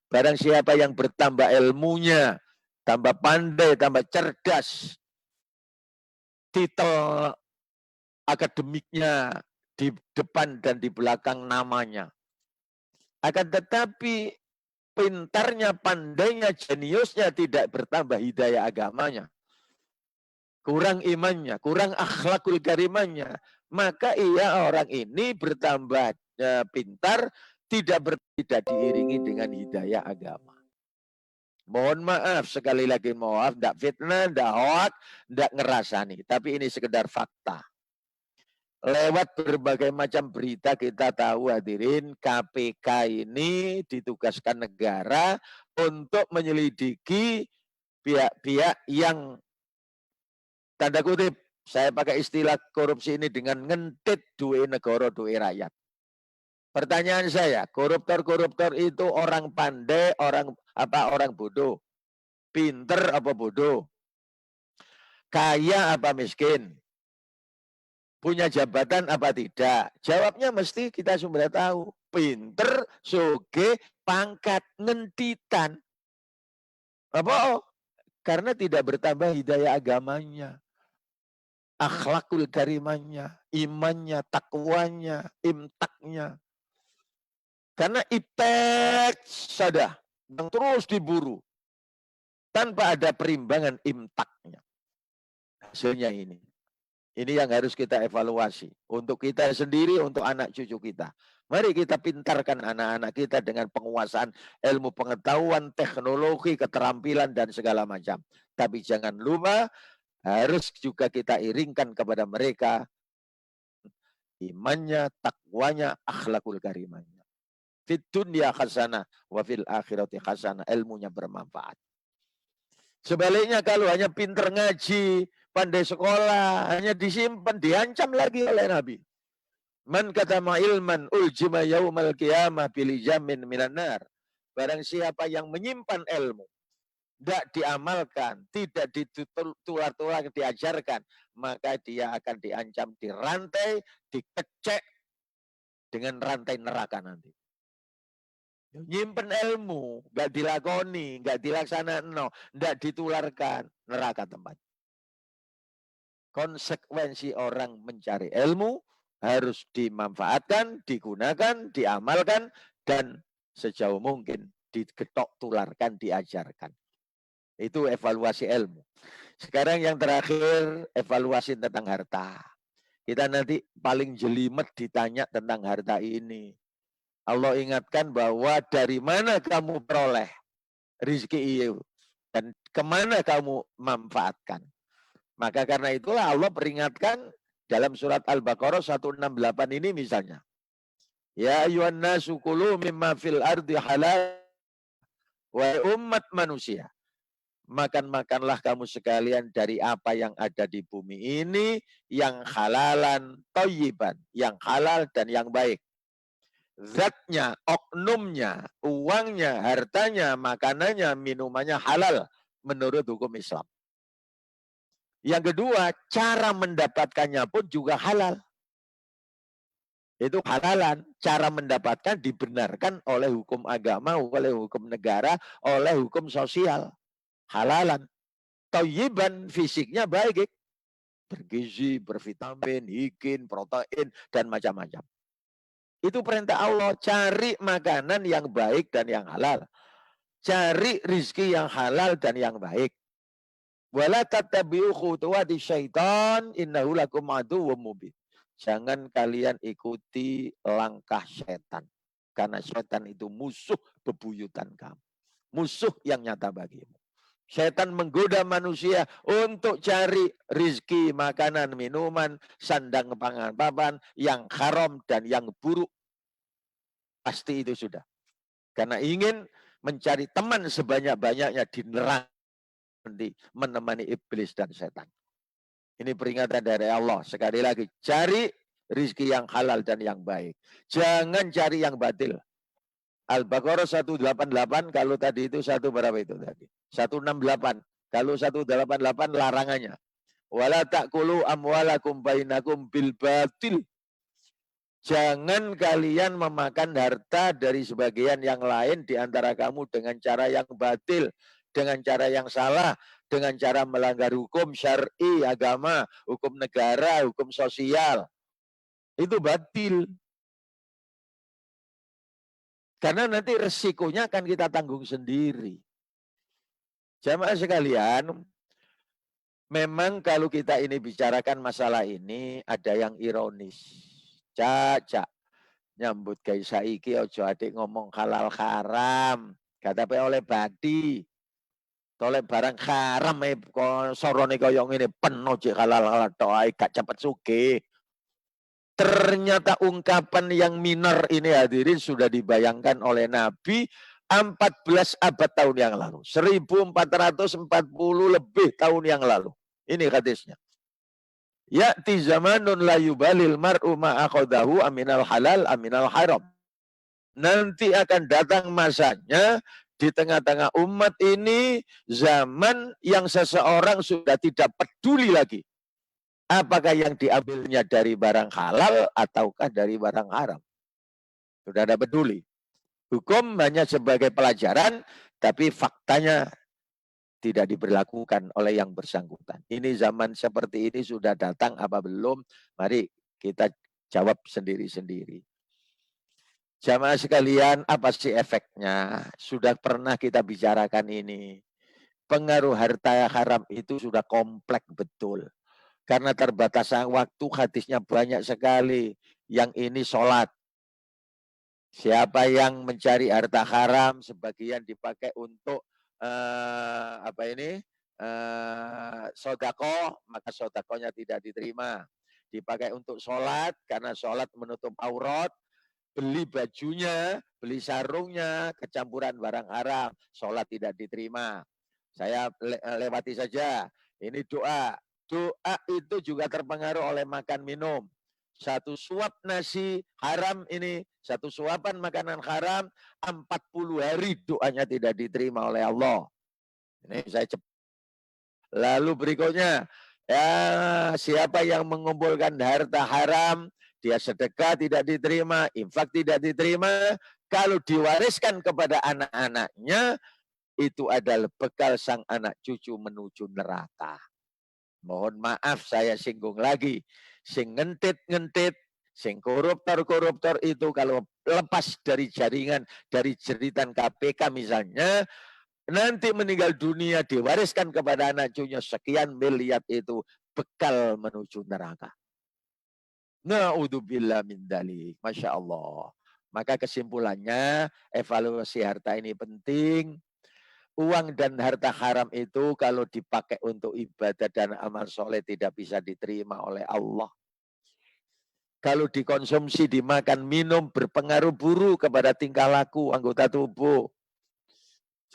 Barang siapa yang bertambah ilmunya, tambah pandai, tambah cerdas, titel akademiknya di depan dan di belakang namanya. Akan tetapi pintarnya, pandainya, jeniusnya tidak bertambah hidayah agamanya. Kurang imannya, kurang akhlakul karimahnya, maka orang ini bertambah pintar, tidak diiringi dengan hidayah agama. Mohon maaf, sekali lagi maaf, tidak fitnah, tidak hoak, tidak ngerasani, tapi ini sekedar fakta. Lewat berbagai macam berita kita tahu hadirin, KPK ini ditugaskan negara untuk menyelidiki pihak-pihak yang tanda kutip, saya pakai istilah korupsi ini dengan ngentit duit negara, duit rakyat. Pertanyaan saya, koruptor-koruptor itu orang pandai, orang bodoh? Pinter apa bodoh? Kaya apa miskin? Punya jabatan apa tidak? Jawabnya mesti kita sudah tahu. Pinter, soge, pangkat, ngentitan. Apa? Karena tidak bertambah hidayah agamanya. Akhlakul karimahnya, imannya, takwanya, imtaknya. Karena iptek sadah yang terus diburu tanpa ada perimbangan imtaknya. Hasilnya ini. Ini yang harus kita evaluasi untuk kita sendiri, untuk anak cucu kita. Mari kita pintarkan anak-anak kita dengan penguasaan ilmu pengetahuan, teknologi, keterampilan, dan segala macam. Tapi jangan lupa harus juga kita iringkan kepada mereka imannya, takwanya, akhlakul karimahnya. Fit dunya hasanah wa fil akhirati hasanah, ilmunya bermanfaat. Sebaliknya kalau hanya pinter ngaji, pandai sekolah, hanya disimpan, diancam lagi oleh Nabi. Man katama ilman uljima yaumal qiyamah bilijamin minan nar. Barang siapa yang menyimpan ilmu, tidak diamalkan, tidak ditular-tular, diajarkan, maka dia akan diancam dirantai, dikecek dengan rantai neraka nanti. Nyimpen ilmu, nggak dilakoni, nggak dilaksanakan, nggak ditularkan, neraka tempat. Konsekuensi orang mencari ilmu harus dimanfaatkan, digunakan, diamalkan, dan sejauh mungkin diketok tularkan, diajarkan. Itu evaluasi ilmu. Sekarang yang terakhir, evaluasi tentang harta. Kita nanti paling jelimet ditanya tentang harta ini. Allah ingatkan bahwa dari mana kamu peroleh rezeki itu dan kemana kamu manfaatkan. Maka karena itulah Allah peringatkan dalam surat Al-Baqarah 168 ini misalnya. Ya ayyuhan nasu kulu mimma fil ardi halal wa umat manusia. Makan-makanlah kamu sekalian dari apa yang ada di bumi ini yang halalan thayyiban, yang halal dan yang baik. Zatnya, oknumnya, uangnya, hartanya, makanannya, minumannya halal menurut hukum Islam. Yang kedua, cara mendapatkannya pun juga halal. Itu halalan. Cara mendapatkan dibenarkan oleh hukum agama, oleh hukum negara, oleh hukum sosial. Halalan. Thayyiban, fisiknya baik. Bergizi, bervitamin, higien, protein, dan macam-macam. Itu perintah Allah. Cari makanan yang baik dan yang halal. Cari rizki yang halal dan yang baik. Wala tattabi'u khutuwati syaitan innahu lakum aduwwum mubin. Jangan kalian ikuti langkah setan. Karena setan itu musuh bebuyutan kamu. Musuh yang nyata bagimu. Setan menggoda manusia untuk cari rizki, makanan, minuman, sandang pangan papan yang haram dan yang buruk. Pasti itu sudah. Karena ingin mencari teman sebanyak-banyaknya di neraka menemani iblis dan setan. Ini peringatan dari Allah. Sekali lagi, cari rizki yang halal dan yang baik. Jangan cari yang batil. Al-Baqarah 188, kalau tadi itu satu berapa itu tadi? 168. Kalau 188 larangannya. Wala ta'kulu amwalakum bainakum bil batil. Jangan kalian memakan harta dari sebagian yang lain di antara kamu dengan cara yang batil, dengan cara yang salah, dengan cara melanggar hukum syar'i, agama, hukum negara, hukum sosial. Itu batil. Karena nanti resikonya akan kita tanggung sendiri. Jamaah sekalian, memang kalau kita ini bicarakan masalah ini, ada yang ironis. Cak, nyambut guys saiki ojo adik ngomong halal haram. Kata oleh badi. Toleh barang haram sorone koyo ngene penuh cek halal tok gak cepet sugih. Ternyata ungkapan yang minor ini hadirin sudah dibayangkan oleh Nabi 14 abad tahun yang lalu. 1440 lebih tahun yang lalu. Ini hadisnya. Ya'ti zamanun la yubalil mar'u ma'akhadahu aminal halal aminal haram. Nanti akan datang masanya di tengah-tengah umat ini zaman yang seseorang sudah tidak peduli lagi. Apakah yang diambilnya dari barang halal ataukah dari barang haram. Sudah ada peduli. Hukum hanya sebagai pelajaran, tapi faktanya tidak diberlakukan oleh yang bersangkutan. Ini zaman seperti ini sudah datang apa belum? Mari kita jawab sendiri-sendiri. Jamaah sekalian, apa sih efeknya? Sudah pernah kita bicarakan ini. Pengaruh harta haram itu sudah kompleks betul. Karena terbatasan waktu, hadisnya banyak sekali. Yang ini sholat. Siapa yang mencari harta haram, sebagian dipakai untuk sodako, maka sodakonya tidak diterima. Dipakai untuk sholat, karena sholat menutup aurat. Beli bajunya, beli sarungnya, kecampuran barang haram, sholat tidak diterima. Saya lewati saja. Ini doa. Doa itu juga terpengaruh oleh makan minum. Satu suap nasi haram ini, satu suapan makanan haram, 40 hari doanya tidak diterima oleh Allah. Ini saya cepat. Lalu berikutnya, ya, siapa yang mengumpulkan harta haram, dia sedekah tidak diterima, infak tidak diterima. Kalau diwariskan kepada anak-anaknya, itu adalah bekal sang anak cucu menuju neraka. Mohon maaf saya singgung lagi. Sing ngentit-ngentit, sing koruptor-koruptor itu kalau lepas dari jaringan, dari jeritan KPK misalnya, nanti meninggal dunia diwariskan kepada anak cucunya sekian miliar itu bekal menuju neraka. Na'udzubillah min dzalik. Masya Allah. Maka kesimpulannya evaluasi harta ini penting. Uang dan harta haram itu kalau dipakai untuk ibadah dan amal soleh tidak bisa diterima oleh Allah. Kalau dikonsumsi, dimakan, minum, berpengaruh buruk kepada tingkah laku anggota tubuh.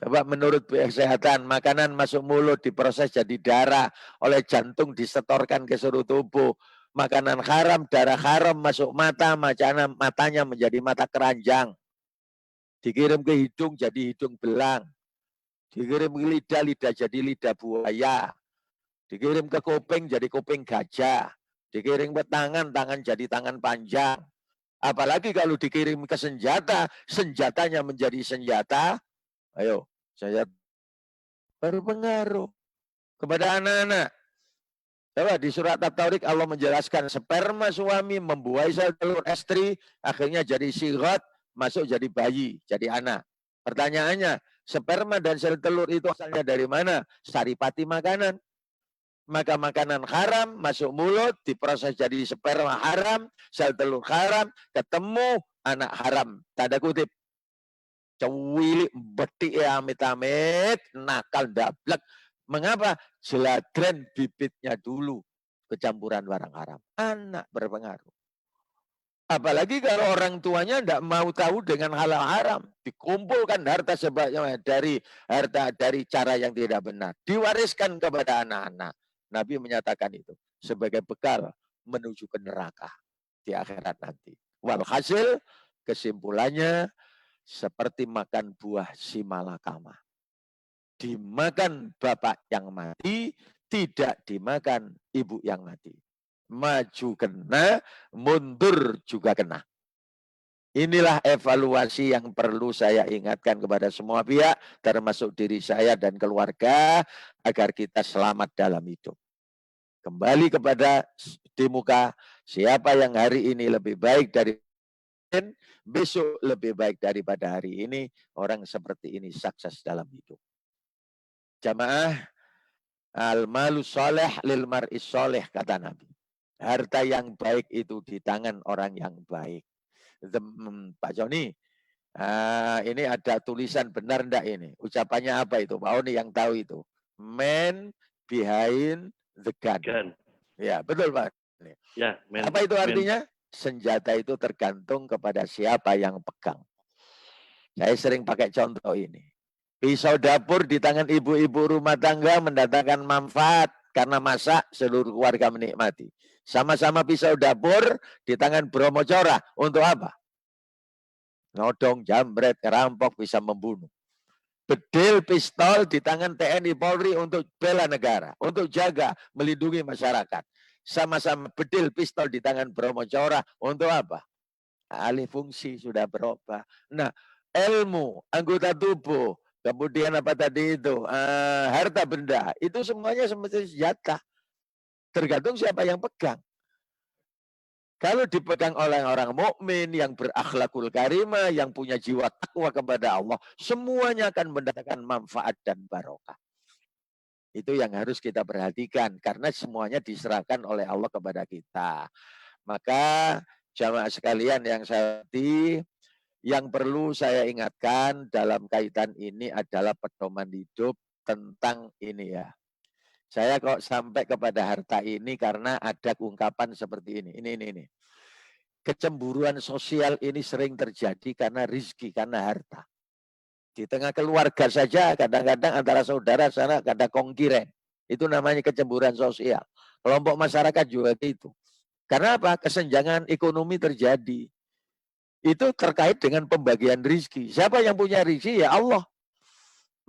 Coba menurut kesehatan, makanan masuk mulut diproses jadi darah, oleh jantung disetorkan ke seluruh tubuh. Makanan haram, darah haram masuk mata, matanya menjadi mata keranjang. Dikirim ke hidung jadi hidung belang. Dikirim ke lidah, lidah jadi lidah buaya. Dikirim ke kuping jadi kuping gajah. Dikirim ke tangan, tangan jadi tangan panjang. Apalagi kalau dikirim ke senjata, senjatanya menjadi senjata. Ayo, saya berpengaruh kepada anak-anak. Coba di surat At-Taurik Allah menjelaskan sperma suami membuai sel telur istri, akhirnya jadi sigot, masuk jadi bayi, jadi anak. Pertanyaannya, sperma dan sel telur itu asalnya dari mana? Saripati makanan. Maka makanan haram masuk mulut, diproses jadi sperma haram, sel telur haram, ketemu anak haram. Tanda kutip. Cewilik betik ya amit-amit, nakal dablek. Mengapa? Jeladren bibitnya dulu kecampuran barang haram. Anak berpengaruh. Apalagi kalau orang tuanya tidak mau tahu dengan halal haram. Dikumpulkan harta sebanyak dari cara yang tidak benar. Diwariskan kepada anak-anak. Nabi menyatakan itu sebagai bekal menuju ke neraka di akhirat nanti. Walhasil kesimpulannya seperti makan buah si malakama. Dimakan bapak yang mati, tidak dimakan ibu yang mati. Maju kena, mundur juga kena. Inilah evaluasi yang perlu saya ingatkan kepada semua pihak, termasuk diri saya dan keluarga, agar kita selamat dalam hidup. Kembali kepada di muka, siapa yang hari ini lebih baik dari besok lebih baik daripada hari ini, orang seperti ini sukses dalam hidup. Jamaah, al-malu soleh lil mar'is soleh, kata Nabi. Harta yang baik itu di tangan orang yang baik. Pak Joni, ini ada tulisan benar enggak ini? Ucapannya apa itu? Pak Oni yang tahu itu. Man behind the gun. Ya, betul Pak. Ya, apa itu artinya? Senjata itu tergantung kepada siapa yang pegang. Saya sering pakai contoh ini. Pisau dapur di tangan ibu-ibu rumah tangga mendatangkan manfaat karena masak seluruh keluarga menikmati. Sama-sama pisau dapur di tangan Bromo Cora untuk apa? Nodong, jambret, ngerampok, bisa membunuh. Bedil pistol di tangan TNI Polri untuk bela negara, untuk jaga, melindungi masyarakat. Sama-sama bedil pistol di tangan Bromo Cora untuk apa? Alih fungsi sudah berubah. Nah, ilmu, anggota tubuh, kemudian apa tadi itu, harta benda, itu semuanya seperti senjata. Tergantung siapa yang pegang. Kalau dipegang oleh orang mukmin yang berakhlakul karimah, yang punya jiwa takwa kepada Allah, semuanya akan mendatangkan manfaat dan barokah. Itu yang harus kita perhatikan, karena semuanya diserahkan oleh Allah kepada kita. Maka jamaah sekalian yang saya hormati, yang perlu saya ingatkan dalam kaitan ini adalah pedoman hidup tentang ini ya. Saya kok sampai kepada harta ini karena ada ungkapan seperti ini. Ini. Kecemburuan sosial ini sering terjadi karena rizki, karena harta. Di tengah keluarga saja kadang-kadang antara saudara sana ada kongkiren. Itu namanya kecemburuan sosial. Kelompok masyarakat juga itu. Karena apa? Kesenjangan ekonomi terjadi. Itu terkait dengan pembagian rizki. Siapa yang punya rizki? Ya Allah.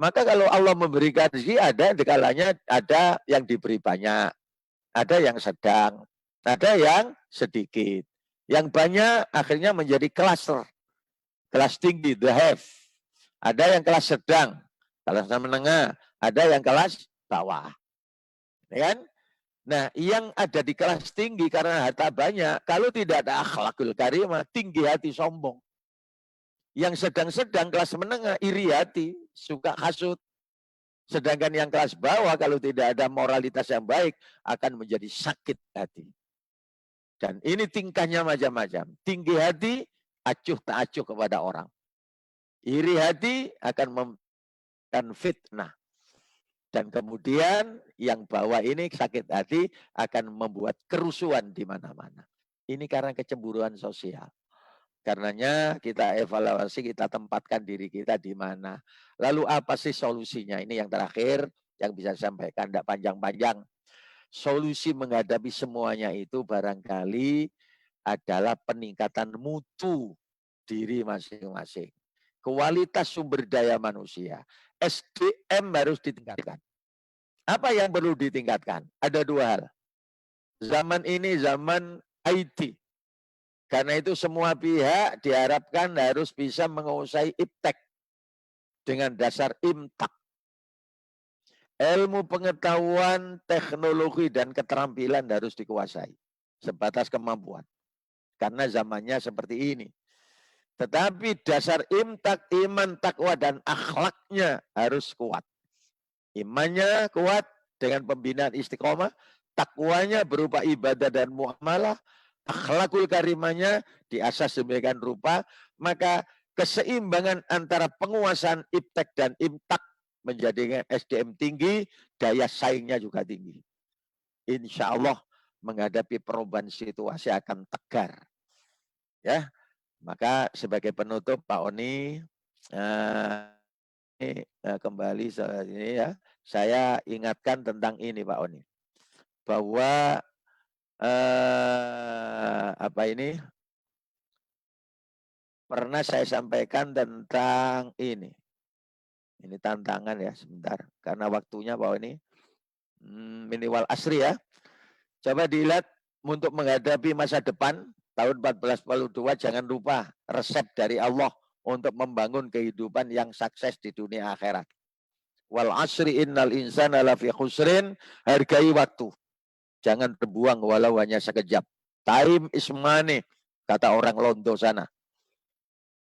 Maka kalau Allah memberikan rizki, ada di kalanya ada yang diberi banyak, ada yang sedang, ada yang sedikit. Yang banyak akhirnya menjadi klaster. Kelas tinggi, the have. Ada yang kelas sedang, kelas menengah, ada yang kelas bawah. Ya kan? Nah, yang ada di kelas tinggi karena harta banyak, kalau tidak ada akhlakul karimah, tinggi hati sombong. Yang sedang-sedang kelas menengah, iri hati, suka hasut. Sedangkan yang kelas bawah kalau tidak ada moralitas yang baik, akan menjadi sakit hati. Dan ini tingkahnya macam-macam. Tinggi hati, acuh tak acuh kepada orang. Iri hati akan memberikan fitnah. Dan kemudian yang bawah ini sakit hati akan membuat kerusuhan di mana-mana. Ini karena kecemburuan sosial. Karenanya kita evaluasi, kita tempatkan diri kita di mana. Lalu apa sih solusinya? Ini yang terakhir yang bisa saya sampaikan, tidak panjang-panjang. Solusi menghadapi semuanya itu barangkali adalah peningkatan mutu diri masing-masing. Kualitas sumber daya manusia. SDM harus ditingkatkan. Apa yang perlu ditingkatkan? Ada dua hal. Zaman ini zaman IT. Karena itu semua pihak diharapkan harus bisa menguasai iptek dengan dasar imtak. Ilmu pengetahuan, teknologi, dan keterampilan harus dikuasai. Sebatas kemampuan. Karena zamannya seperti ini. Tetapi dasar imtak, iman, takwa, dan akhlaknya harus kuat. Imannya kuat dengan pembinaan istiqomah. Takwanya berupa ibadah dan muamalah. Akhlakul karimanya diasah sedemikian rupa. Maka keseimbangan antara penguasaan iptek dan imtak menjadikan SDM tinggi, daya saingnya juga tinggi. Insya Allah menghadapi perubahan situasi akan tegar. Ya, maka sebagai penutup Pak Oni, kembali saat ini ya, saya ingatkan tentang ini Pak Oni, bahwa apa ini pernah saya sampaikan tentang ini tantangan ya sebentar, karena waktunya Pak Oni minimal asri ya. Coba dilihat untuk menghadapi masa depan tahun 1442, jangan lupa resep dari Allah untuk membangun kehidupan yang sukses di dunia akhirat. Wal asri innal insana lafi khusrin, hargai waktu. Jangan terbuang walau hanya sekejap. Time is money, kata orang Londo sana.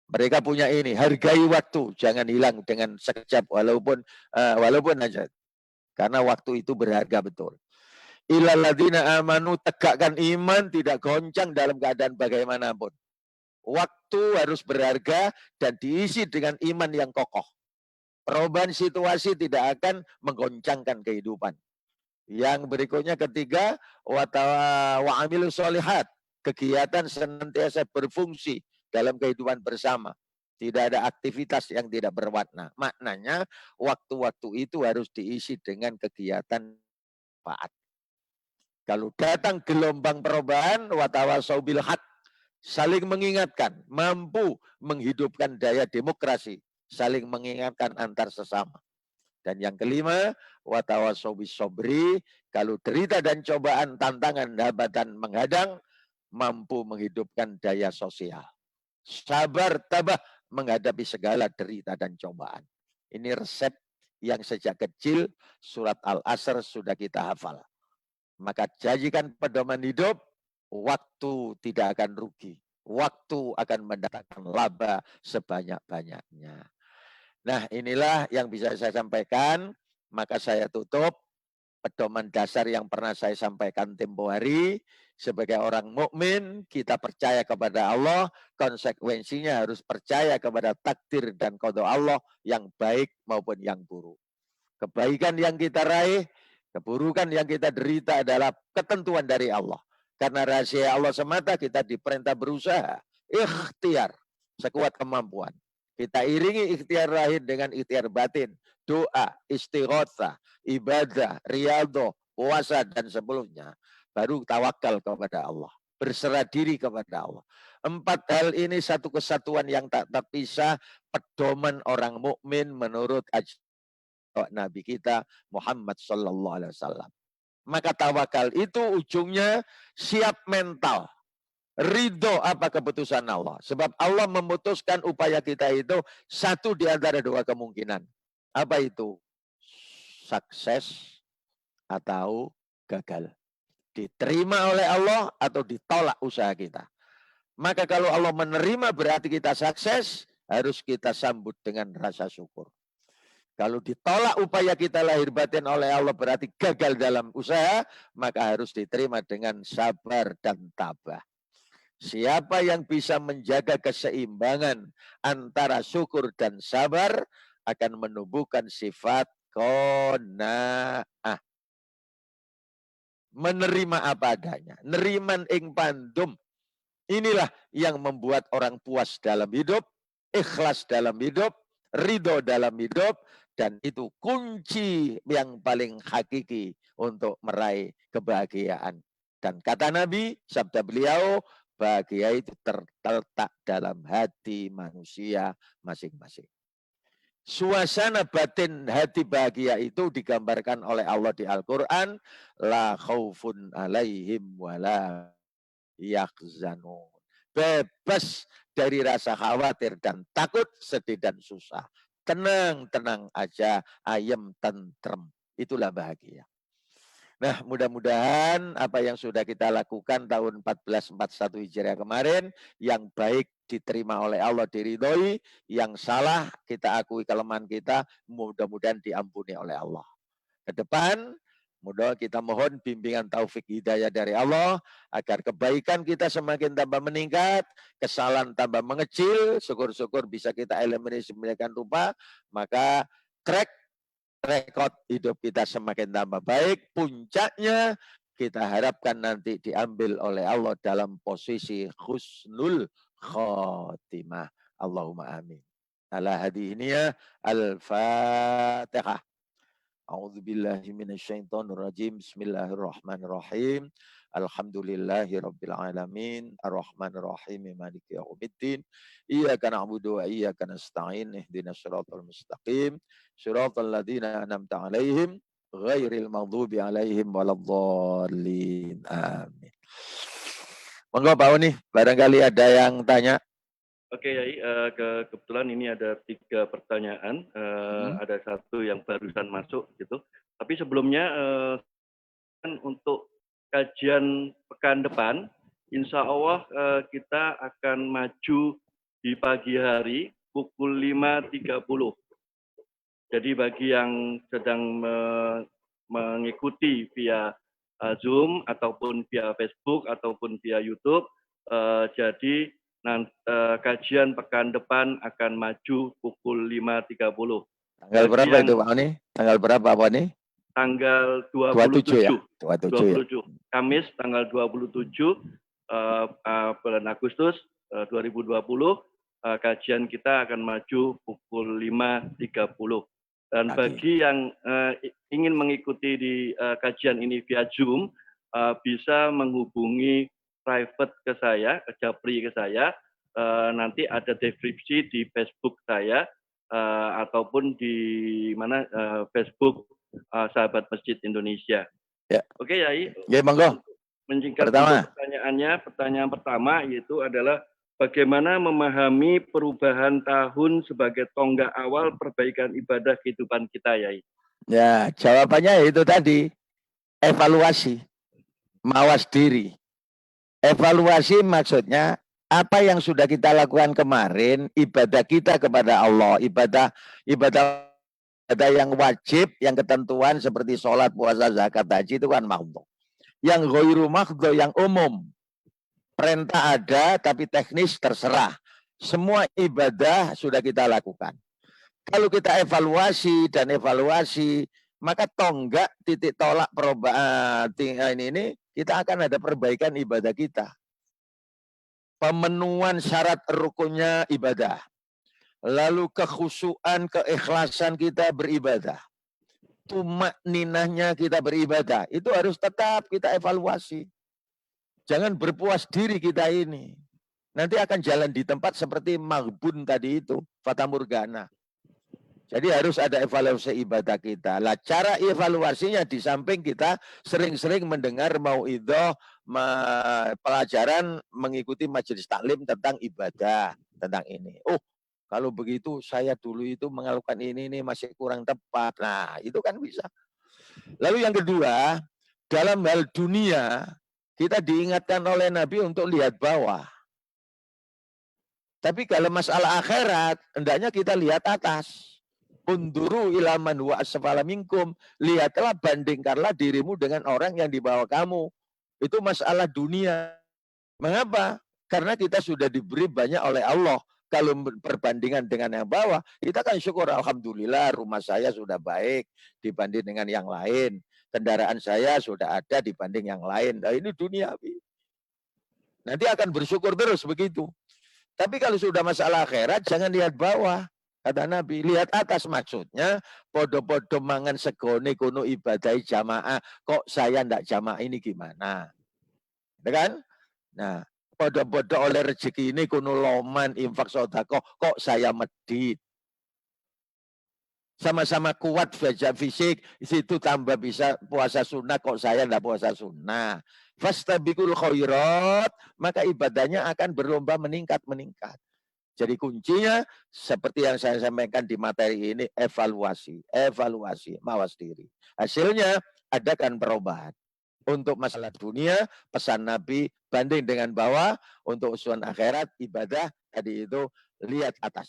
Mereka punya ini, hargai waktu, jangan hilang dengan sekejap walaupun aja. Karena waktu itu berharga betul. Ilaladina amanu, tegakkan iman, tidak goncang dalam keadaan bagaimanapun. Waktu harus berharga dan diisi dengan iman yang kokoh. Perubahan situasi tidak akan menggoncangkan kehidupan. Yang berikutnya ketiga, wa amilu sholihat, kegiatan senantiasa berfungsi dalam kehidupan bersama. Tidak ada aktivitas yang tidak berwarna. Maknanya waktu-waktu itu harus diisi dengan kegiatan manfaat. Kalau datang gelombang perubahan, watawasau bil haq, saling mengingatkan, mampu menghidupkan daya demokrasi, saling mengingatkan antar sesama. Dan yang kelima, watawasau bis sobri, kalau derita dan cobaan, tantangan, hambatan menghadang, mampu menghidupkan daya sosial. Sabar tabah menghadapi segala derita dan cobaan. Ini resep yang sejak kecil surat Al-Asr sudah kita hafal. Maka jadikan pedoman hidup, waktu tidak akan rugi. Waktu akan mendatangkan laba sebanyak-banyaknya. Nah, inilah yang bisa saya sampaikan. Maka saya tutup pedoman dasar yang pernah saya sampaikan tempo hari. Sebagai orang mukmin, kita percaya kepada Allah, konsekuensinya harus percaya kepada takdir dan qada Allah yang baik maupun yang buruk. Kebaikan yang kita raih, keburukan yang kita derita adalah ketentuan dari Allah. Karena rahasia Allah semata, kita diperintah berusaha, ikhtiar sekuat kemampuan. Kita iringi ikhtiar lahir dengan ikhtiar batin, doa, istighotsah, ibadah, riyadhah, puasa dan sebelumnya. Baru tawakal kepada Allah, berserah diri kepada Allah. 4 hal ini satu kesatuan yang tak terpisah, pedoman orang mukmin menurut Nabi kita Muhammad Sallallahu Alaihi Wasallam. Maka tawakal itu ujungnya siap mental, ridho apa keputusan Allah. Sebab Allah memutuskan upaya kita itu satu di antara dua kemungkinan. Apa itu? Sukses atau gagal. Diterima oleh Allah atau ditolak usaha kita. Maka kalau Allah menerima berarti kita sukses, harus kita sambut dengan rasa syukur. Kalau ditolak upaya kita lahir batin oleh Allah berarti gagal dalam usaha, maka harus diterima dengan sabar dan tabah. Siapa yang bisa menjaga keseimbangan antara syukur dan sabar akan menumbuhkan sifat qanaah. Menerima apa adanya. Neriman ing pandum. Inilah yang membuat orang puas dalam hidup, ikhlas dalam hidup, ridho dalam hidup, dan itu kunci yang paling hakiki untuk meraih kebahagiaan. Dan kata Nabi, sabda beliau, bahagia itu terletak dalam hati manusia masing-masing. Suasana batin hati bahagia itu digambarkan oleh Allah di Al-Quran. La khaufun alaihim wa la yakzanun. Bebas dari rasa khawatir dan takut, sedih dan susah. Tenang, tenang aja, ayem, tentrem. Itulah bahagia. Nah, mudah-mudahan apa yang sudah kita lakukan tahun 1441 Hijriah kemarin, yang baik diterima oleh Allah, diridhoi, yang salah kita akui kelemahan kita, mudah-mudahan diampuni oleh Allah. Ke depan, mudah kita mohon bimbingan taufik hidayah dari Allah, agar kebaikan kita semakin tambah meningkat, kesalahan tambah mengecil, syukur-syukur bisa kita eliminasi sedemikian rupa, maka track rekod hidup kita semakin tambah baik. Puncaknya kita harapkan nanti diambil oleh Allah dalam posisi husnul khotimah. Allahumma amin. Ala hadiniyah al-fatihah. A'udzubillahi minasyaitonirrajim. Bismillahirrahmanirrahim. Alhamdulillahi rabbil alamin. Arrahmanirrahim. Maliki yaumiddin. Iyyaka na'budu wa iyyaka nasta'in. Ihdinas siratal mustaqim. Siratal ladzina an'amta 'alaihim ghairil maghdubi alaihim waladdallin. Amin. Monggo Pak Uni, barangkali ada yang tanya. Oke, Yai, kebetulan ini ada 3 pertanyaan. Ada 1 yang barusan masuk gitu. Tapi sebelumnya kan untuk kajian pekan depan, insya Allah kita akan maju di pagi hari pukul 5.30. Jadi bagi yang sedang mengikuti via Zoom ataupun via Facebook ataupun via YouTube, jadi kajian pekan depan akan maju pukul 5.30. Tanggal berapa itu Pak Oni? Tanggal berapa Pak Oni? Tanggal 27. 27 ya? 27. Kamis tanggal 27 bulan Agustus 2020, kajian kita akan maju pukul 5.30. Dan bagi yang ingin mengikuti di kajian ini via Zoom, bisa menghubungi private ke saya, ke Japri ke saya. Nanti ada deskripsi di Facebook saya ataupun di mana Facebook Sahabat Masjid Indonesia. Ya. Oke, Yai. Ya, monggo. Menyingkat pertanyaannya, pertanyaan pertama yaitu adalah bagaimana memahami perubahan tahun sebagai tonggak awal perbaikan ibadah kehidupan kita, Yai? Ya, jawabannya itu tadi, evaluasi, mawas diri. Evaluasi maksudnya apa yang sudah kita lakukan kemarin, ibadah kita kepada Allah, ibadah yang wajib, yang ketentuan seperti sholat, puasa, zakat, haji itu kan makhdhu. Yang ghairu makhdhu, yang umum, perintah ada tapi teknis terserah. Semua ibadah sudah kita lakukan. Kalau kita evaluasi dan evaluasi, maka tonggak titik tolak perubahan ini kita akan ada perbaikan ibadah kita. Pemenuhan syarat rukunnya ibadah. Lalu kekhusyuan, keikhlasan kita beribadah. Tumak ninahnya kita beribadah. Itu harus tetap kita evaluasi. Jangan berpuas diri kita ini. Nanti akan jalan di tempat seperti maghbun tadi itu, fata morgana. Jadi harus ada evaluasi ibadah kita. Lah cara evaluasinya di samping kita sering-sering mendengar mauidhah, pelajaran, mengikuti majelis taklim tentang ibadah, tentang ini. Oh, kalau begitu saya dulu itu melakukan ini masih kurang tepat. Nah, itu kan bisa. Lalu yang kedua, dalam hal dunia kita diingatkan oleh Nabi untuk lihat bawah. Tapi kalau masalah akhirat, hendaknya kita lihat atas. Unduru ilaman wa asfala minkum. Lihatlah, bandingkanlah dirimu dengan orang yang di bawah kamu. Itu masalah dunia. Mengapa? Karena kita sudah diberi banyak oleh Allah. Kalau perbandingan dengan yang bawah, kita kan syukur, alhamdulillah rumah saya sudah baik dibanding dengan yang lain. Kendaraan saya sudah ada dibanding yang lain. Nah, ini dunia. Nanti akan bersyukur terus begitu. Tapi kalau sudah masalah akhirat, jangan lihat bawah. Kata Nabi, lihat atas, maksudnya podo-podo mangan segone kuno ibadai jamaah, kok saya ndak jamaah ini gimana? Ya kan? Nah, podo-podo oleh rezeki ini kuno loman infak sedekah, kok saya medit. Sama-sama kuat baca fisik, situ tambah bisa puasa sunnah, kok saya enggak puasa sunnah. Fastabiqul khairat, maka ibadahnya akan berlomba meningkat. Jadi kuncinya seperti yang saya sampaikan di materi ini, evaluasi, mawas diri. Hasilnya adakan perubahan. Untuk masalah dunia, pesan Nabi banding dengan bawah, untuk usulan akhirat, ibadah tadi itu lihat atas.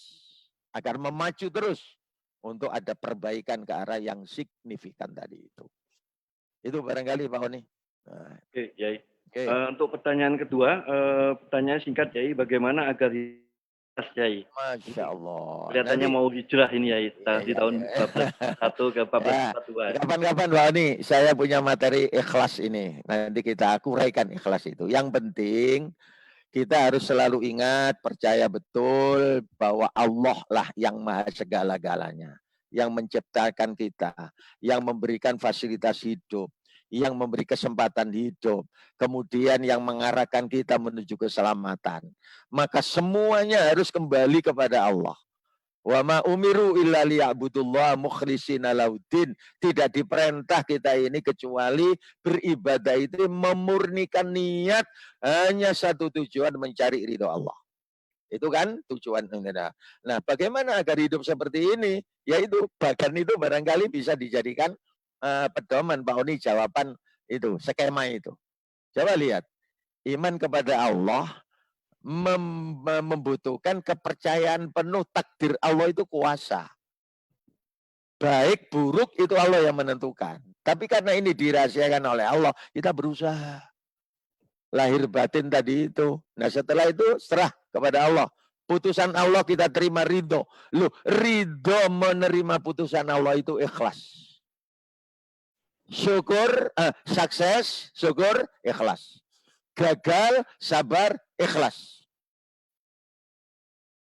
Agar memacu terus untuk ada perbaikan ke arah yang signifikan tadi itu. Itu barangkali Pak Oni. Nah, Oke, Yai. oke. Untuk pertanyaan kedua, pertanyaan singkat, Yai, bagaimana agar hijrah, Yai? Masya Allah. Kelihatannya Nanti, mau hijrah ini, Yai, di ya. tahun 1441 ke Ya, 1442. kapan-kapan Pak Oni, saya punya materi ikhlas ini. Nanti kita uraikan ikhlas itu. Yang penting kita harus selalu ingat, percaya betul bahwa Allah lah yang maha segala-galanya. Yang menciptakan kita, yang memberikan fasilitas hidup, yang memberi kesempatan hidup, kemudian yang mengarahkan kita menuju keselamatan. Maka semuanya harus kembali kepada Allah. Wa ma umiru illa liya'budullah mukhlishina lauddin. Tidak diperintah kita ini kecuali beribadah itu memurnikan niat, hanya satu tujuan, mencari ridho Allah. Itu kan tujuan. Nah, bagaimana agar hidup seperti ini? Yaitu bagan itu barangkali bisa dijadikan pedoman Pak Oni, jawaban itu, skema itu. Coba lihat, iman kepada Allah membutuhkan kepercayaan penuh, takdir Allah itu kuasa. Baik, buruk itu Allah yang menentukan. Tapi karena ini dirahasiakan oleh Allah, kita berusaha. Lahir batin tadi itu. Nah setelah itu serah kepada Allah. Putusan Allah kita terima ridho. Loh, ridho menerima putusan Allah itu ikhlas. Syukur, sukses, syukur, ikhlas. Gagal, sabar, ikhlas.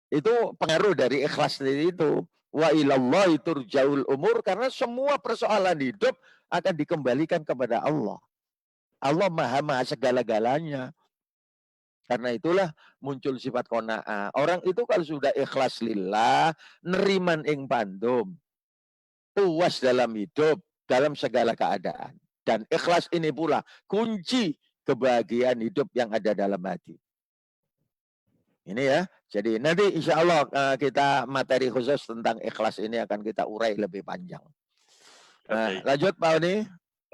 Itu pengaruh dari ikhlas itu. Wa ilallahi turja'ul umur, karena semua persoalan hidup akan dikembalikan kepada Allah. Allah maha segala-galanya. Karena itulah muncul sifat qanaah. Orang itu kalau sudah ikhlas lillah, neriman ing pandum, puas dalam hidup, dalam segala keadaan. Dan ikhlas ini pula kunci kebahagiaan hidup yang ada dalam hati. Ini ya. Jadi nanti insya Allah kita materi khusus tentang ikhlas ini akan kita urai lebih panjang. Nah, lanjut Pak Oni.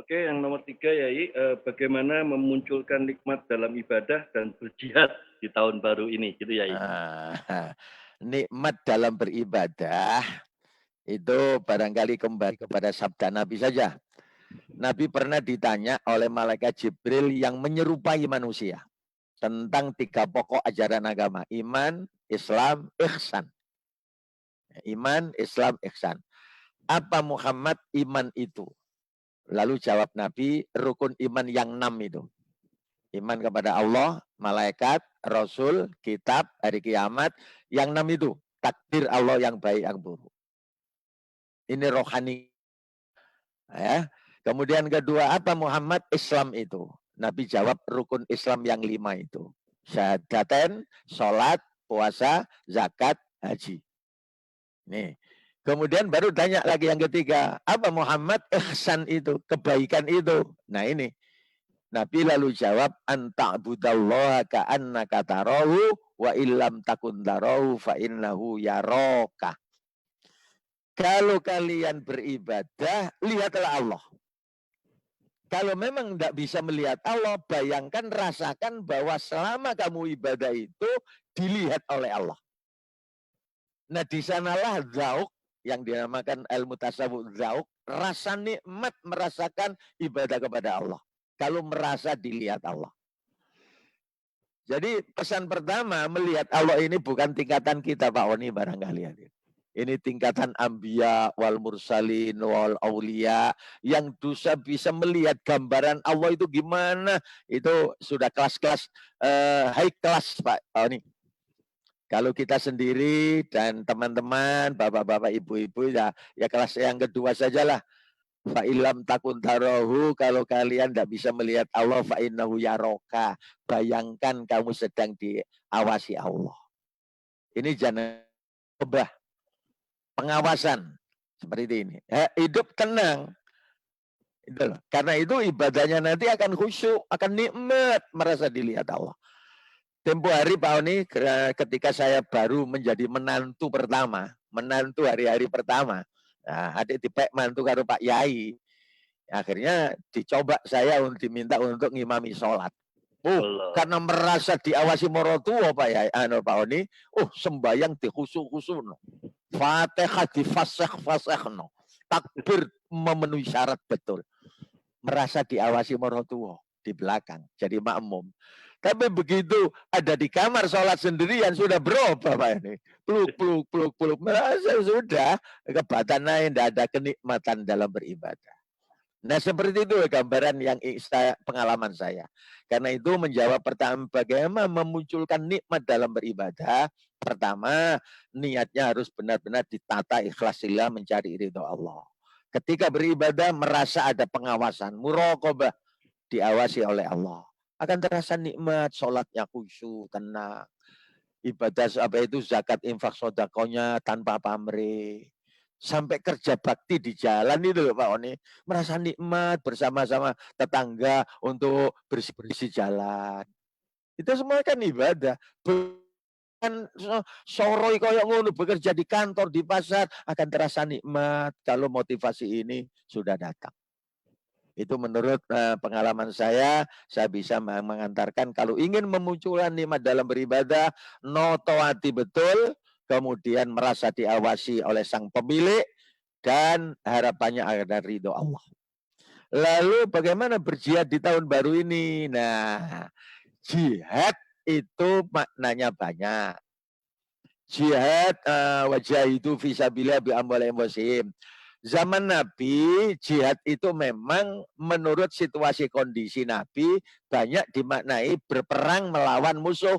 Oke, yang nomor 3 Yai, bagaimana memunculkan nikmat dalam ibadah dan berjihad di tahun baru ini, gitu Yai. Nikmat dalam beribadah itu barangkali kembali kepada sabda Nabi saja. Nabi pernah ditanya oleh malaikat Jibril yang menyerupai manusia tentang 3 pokok ajaran agama. Iman, Islam, ihsan. Iman, Islam, ihsan. Apa Muhammad iman itu? Lalu jawab Nabi, rukun iman yang 6 itu. Iman kepada Allah, malaikat, Rasul, kitab, hari kiamat. Yang 6 itu, takdir Allah yang baik, yang buruk. Ini rohani. Ya. Kemudian kedua, apa Muhammad Islam itu? Nabi jawab rukun Islam yang 5 itu. Syahadaten, sholat, puasa, zakat, haji. Nih. Kemudian baru tanya lagi yang ketiga, apa Muhammad ihsan itu, kebaikan itu. Nah ini, Nabi lalu jawab, anta'budallaha ka'annaka tarahu wa illam takun tarahu fa innahu yaraka. Kalau kalian beribadah, lihatlah Allah. Kalau memang tidak bisa melihat Allah, bayangkan, rasakan bahwa selama kamu ibadah itu dilihat oleh Allah. Nah, di sanalah zauk yang dinamakan ilmu tasawuf zauk, rasa nikmat merasakan ibadah kepada Allah. Kalau merasa dilihat Allah. Jadi pesan pertama, melihat Allah ini bukan tingkatan kita Pak Oni barangkali. Ini tingkatan anbiya wal mursalin wal aulia yang bisa melihat gambaran Allah itu gimana. Itu sudah kelas-kelas high class Pak Oni. Kalau kita sendiri dan teman-teman, bapak-bapak, ibu-ibu ya kelas yang kedua sajalah. Fa ilam takun tarahu, kalau kalian tidak bisa melihat Allah, fa innahu yaroka. Bayangkan kamu sedang diawasi Allah. Ini jangan ubah pengawasan. Seperti ini. Hidup tenang. Itu loh. Karena itu ibadahnya nanti akan khusyuk, akan nikmat merasa dilihat Allah. Tempo hari Pak Oni ketika saya baru menjadi menantu pertama, menantu hari-hari pertama. Nah, adik dipek mantu karo Pak Yai. Akhirnya dicoba saya diminta untuk ngimami sholat. Karena merasa diawasi morotua Pak Yai, Pak Oni, sembayang dikhusyuk-khusyuk no. Fatihah difasih-fasih no. Takbir memenuhi syarat betul. Merasa diawasi morotua di belakang, jadi makmum. Tapi begitu ada di kamar sholat sendirian sudah berubah Pak ini. Peluk. Merasa sudah kebatan lain, tidak ada kenikmatan dalam beribadah. Nah seperti itu gambaran yang pengalaman saya. Karena itu menjawab pertanyaan bagaimana memunculkan nikmat dalam beribadah. Pertama, niatnya harus benar-benar ditata ikhlas-lillah mencari ridho Allah. Ketika beribadah merasa ada pengawasan, muraqabah, diawasi oleh Allah. Akan terasa nikmat, sholatnya khusyuk, tenang. Ibadah apa itu zakat infak sodakonya tanpa pamrih. Sampai kerja bakti di jalan itu loh Pak Oni. Merasa nikmat bersama-sama tetangga untuk bersih-bersih jalan. Itu semua kan ibadah. Bukan soroi koyok ngono bekerja di kantor, di pasar. Akan terasa nikmat kalau motivasi ini sudah datang. Itu menurut pengalaman saya bisa mengantarkan kalau ingin memunculkan nikmat dalam beribadah, notoati betul, kemudian merasa diawasi oleh sang pemilik, dan harapannya ada ridho Allah. Lalu bagaimana berjihad di tahun baru ini? Nah, jihad itu maknanya banyak. Jihad wajah itu fisabilillah bi amwalihim wasihim. Zaman Nabi, jihad itu memang menurut situasi kondisi Nabi banyak dimaknai berperang melawan musuh.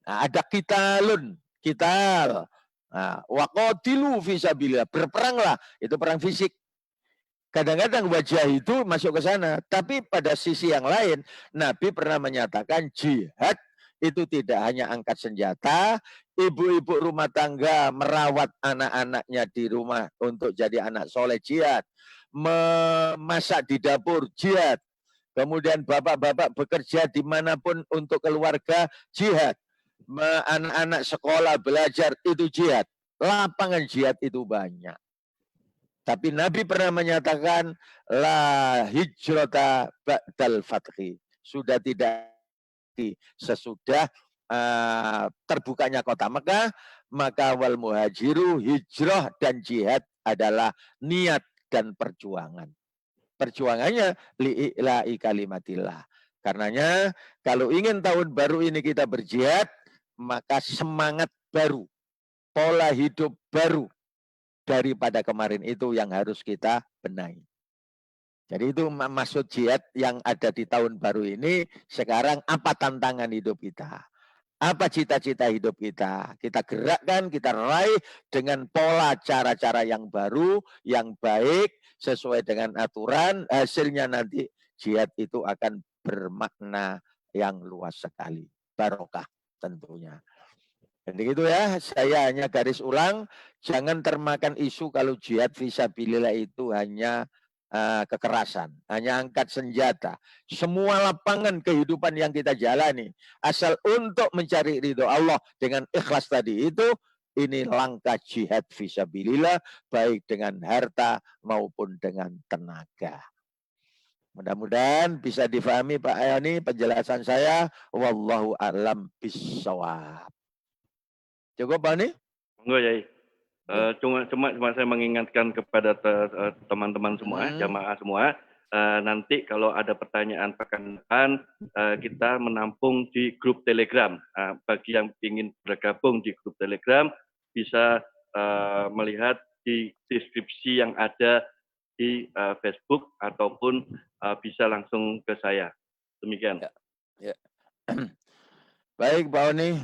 Nah, ada qitalun, qital. Nah, waqatilu fisabilillah, berperanglah, itu perang fisik. Kadang-kadang wajah itu masuk ke sana, tapi pada sisi yang lain Nabi pernah menyatakan jihad itu tidak hanya angkat senjata, ibu-ibu rumah tangga merawat anak-anaknya di rumah untuk jadi anak soleh jihad, memasak di dapur jihad, kemudian bapak-bapak bekerja dimanapun untuk keluarga jihad, anak-anak sekolah belajar itu jihad, lapangan jihad itu banyak. Tapi Nabi pernah menyatakan la hijrata ba'dal fathi, sudah tidak sesudah terbukanya kota Mekah, maka wal muhajiru, hijrah dan jihad adalah niat dan perjuangan. Perjuangannya li'ila'i kalimatillah. Karenanya kalau ingin tahun baru ini kita berjihad, maka semangat baru, pola hidup baru daripada kemarin itu yang harus kita benahi. Jadi itu maksud jihad yang ada di tahun baru ini. Sekarang apa tantangan hidup kita? Apa cita-cita hidup kita? Kita gerakkan, kita raih dengan pola cara-cara yang baru, yang baik, sesuai dengan aturan. Hasilnya nanti jihad itu akan bermakna yang luas sekali. Barokah tentunya. Jadi gitu ya, saya hanya garis ulang, jangan termakan isu kalau jihad fisabilillah itu hanya kekerasan, hanya angkat senjata. Semua lapangan kehidupan yang kita jalani, asal untuk mencari ridho Allah dengan ikhlas tadi itu, ini langkah jihad fisabilillah, baik dengan harta maupun dengan tenaga. Mudah-mudahan bisa difahami Pak Ayani penjelasan saya. Wallahu a'lam bishawab. Cukup Pak Ani? Enggak ya. Cuma saya mengingatkan kepada teman-teman semua, jamaah semua, nanti kalau ada pertanyaan pekan depan, kita menampung di grup Telegram. Bagi yang ingin bergabung di grup Telegram, bisa melihat di deskripsi yang ada di Facebook ataupun bisa langsung ke saya. Demikian. Ya. Baik Pak Oni.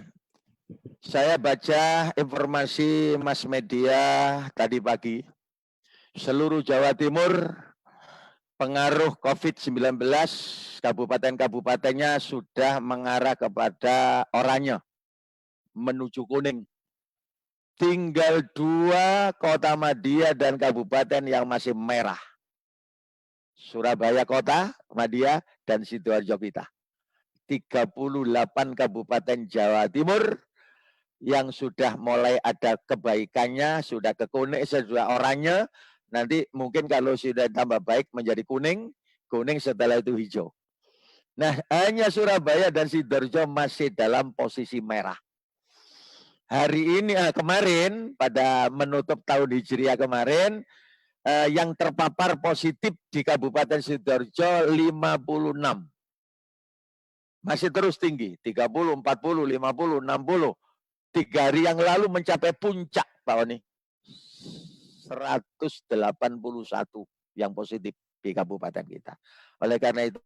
Saya baca informasi mass media tadi pagi, seluruh Jawa Timur pengaruh COVID-19 kabupaten-kabupatennya sudah mengarah kepada oranye, menuju kuning. tinggal 2 kota Madia dan kabupaten yang masih merah. Surabaya kota, Madia, dan Sidoarjo kita. 38 kabupaten Jawa Timur yang sudah mulai ada kebaikannya, sudah ke kuning, sudah oranye. Nanti mungkin kalau sudah tambah baik menjadi kuning, kuning setelah itu hijau. Nah, hanya Surabaya dan Sidoarjo masih dalam posisi merah. Hari ini, kemarin, pada menutup tahun Hijriah kemarin, yang terpapar positif di Kabupaten Sidoarjo 56. Masih terus tinggi, 30, 40, 50, 60. 3 hari yang lalu mencapai puncak, Pak Oni. 181 yang positif di kabupaten kita. Oleh karena itu,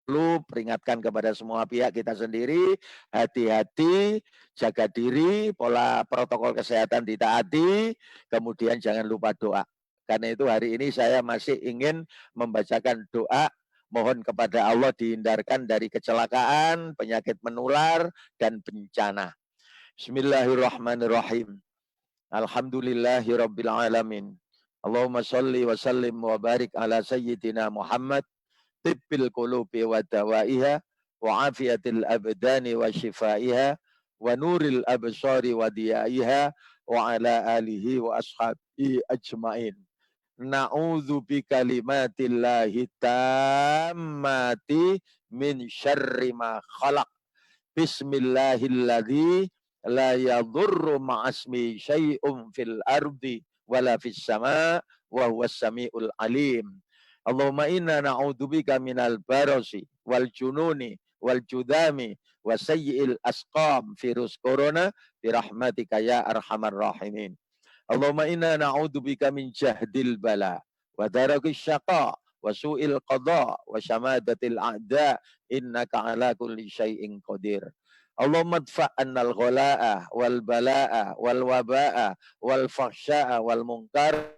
perlu peringatkan kepada semua pihak kita sendiri, hati-hati, jaga diri, pola protokol kesehatan ditaati, kemudian jangan lupa doa. Karena itu hari ini saya masih ingin membacakan doa, mohon kepada Allah dihindarkan dari kecelakaan, penyakit menular, dan bencana. Bismillahirrahmanirrahim. Alhamdulillahirabbil alamin. Allahumma shalli wa sallim wa barik ala sayyidina Muhammad tibbil qulubi wa dawaiha wa afiyatil abdani wa shifaiha wa nuril absari wa diyaiha wa ala alihi wa ashabihi ajmain. Na'udzu bi kalimatillahi tammati min syarri ma khalaq. Bismillahilladzi la yadurru ma'asmi syai'un fil ardi wala fis sama' wa huwas samiul alim. Allahumma inna na'udzubika minal barasi wal jununi wal judami wa sayyi'il asqam virus corona birahmatika ya arhamar rahimin. Allahumma inna na'udzubika min jahdil bala wa darakis syaqa wa su'il qada wa syamadatil a'da innaka ala kulli syai'in qadir. Allahumma dfa'annal ghala'a wal bala'a wal waba'a wal fahsya'a wal munkar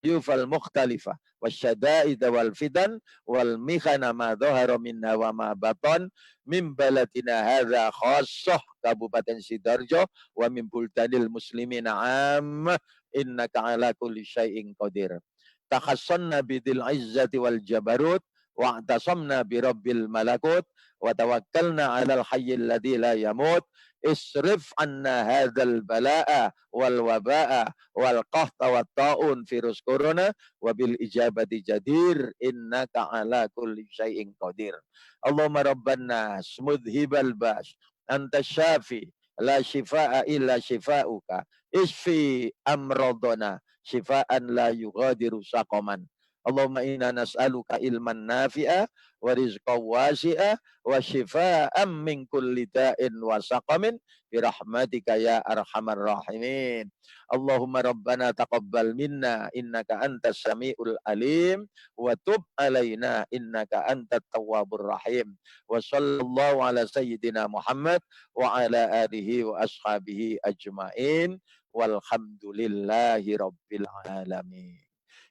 yufal mukhtalifa wasyada'ida wal fidan wal mikhana ma dhahara minna wa ma batan min baladina hadza khassah Kabupaten Sidoarjo wa min buldanil muslimina ammah innaka ala kulli syai'in qadir. Takhassanna bidil izzati wal jabarut wa atasamna bi rabbil malakut wa tawakkalna 'alal hayyil ladzi la yamut isrif anna hadzal balaa wal wabaa wal qahta wat taun virus corona wa bil ijabati jadir innaka 'ala kulli syai'in qadir. Allahumma rabban nas mudhibal bas anta syafi la shifaa illa shifauka isfi amradana shifaan la yughadiru saqaman. Allahumma inna nas'aluka ilman nafi'a wa rizqan wasi'a wa shifaa'an min kulli da'in wa saqamin birahmatika ya arhamar rahimin. Allahumma rabbana taqabbal minna innaka antas samiul alim wa tub alaina innaka antat tawwabur rahim. Wa sallallahu ala sayyidina Muhammad wa ala alihi wa ashabihi ajmain walhamdulillahi rabbil alamin.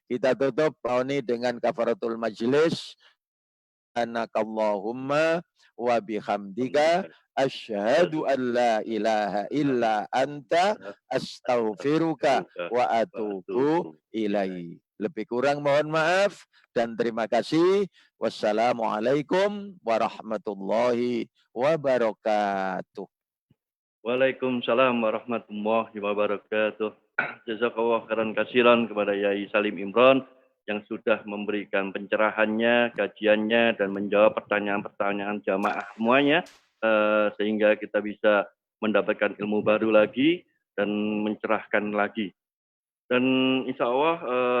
Kita tutup ini dengan kafaratul majlis. Anakallahumma wa bihamdika asyhadu an la ilaha illa anta astaghfiruka wa atubu ilaihi. Lebih kurang mohon maaf dan terima kasih. Wassalamualaikum warahmatullahi wabarakatuh. Waalaikumsalam warahmatullahi wabarakatuh. Jazakallah khairan katsiran kepada Yai Salim Imron yang sudah memberikan pencerahannya, kajiannya, dan menjawab pertanyaan-pertanyaan jamaah semuanya, sehingga kita bisa mendapatkan ilmu baru lagi dan mencerahkan lagi. Dan insya Allah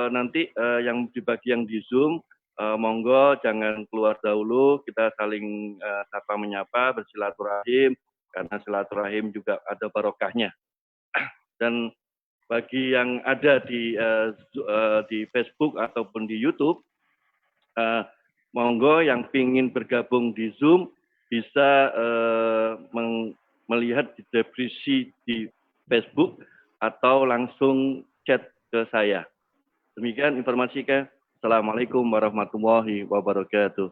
nanti yang dibagi yang di Zoom, monggo jangan keluar dahulu, kita saling sapa menyapa, bersilaturahim, karena silaturahim juga ada barokahnya. Dan bagi yang ada di Facebook ataupun di YouTube, monggo yang ingin bergabung di Zoom bisa melihat di deskripsi di Facebook atau langsung chat ke saya. Demikian informasinya. Assalamualaikum warahmatullahi wabarakatuh.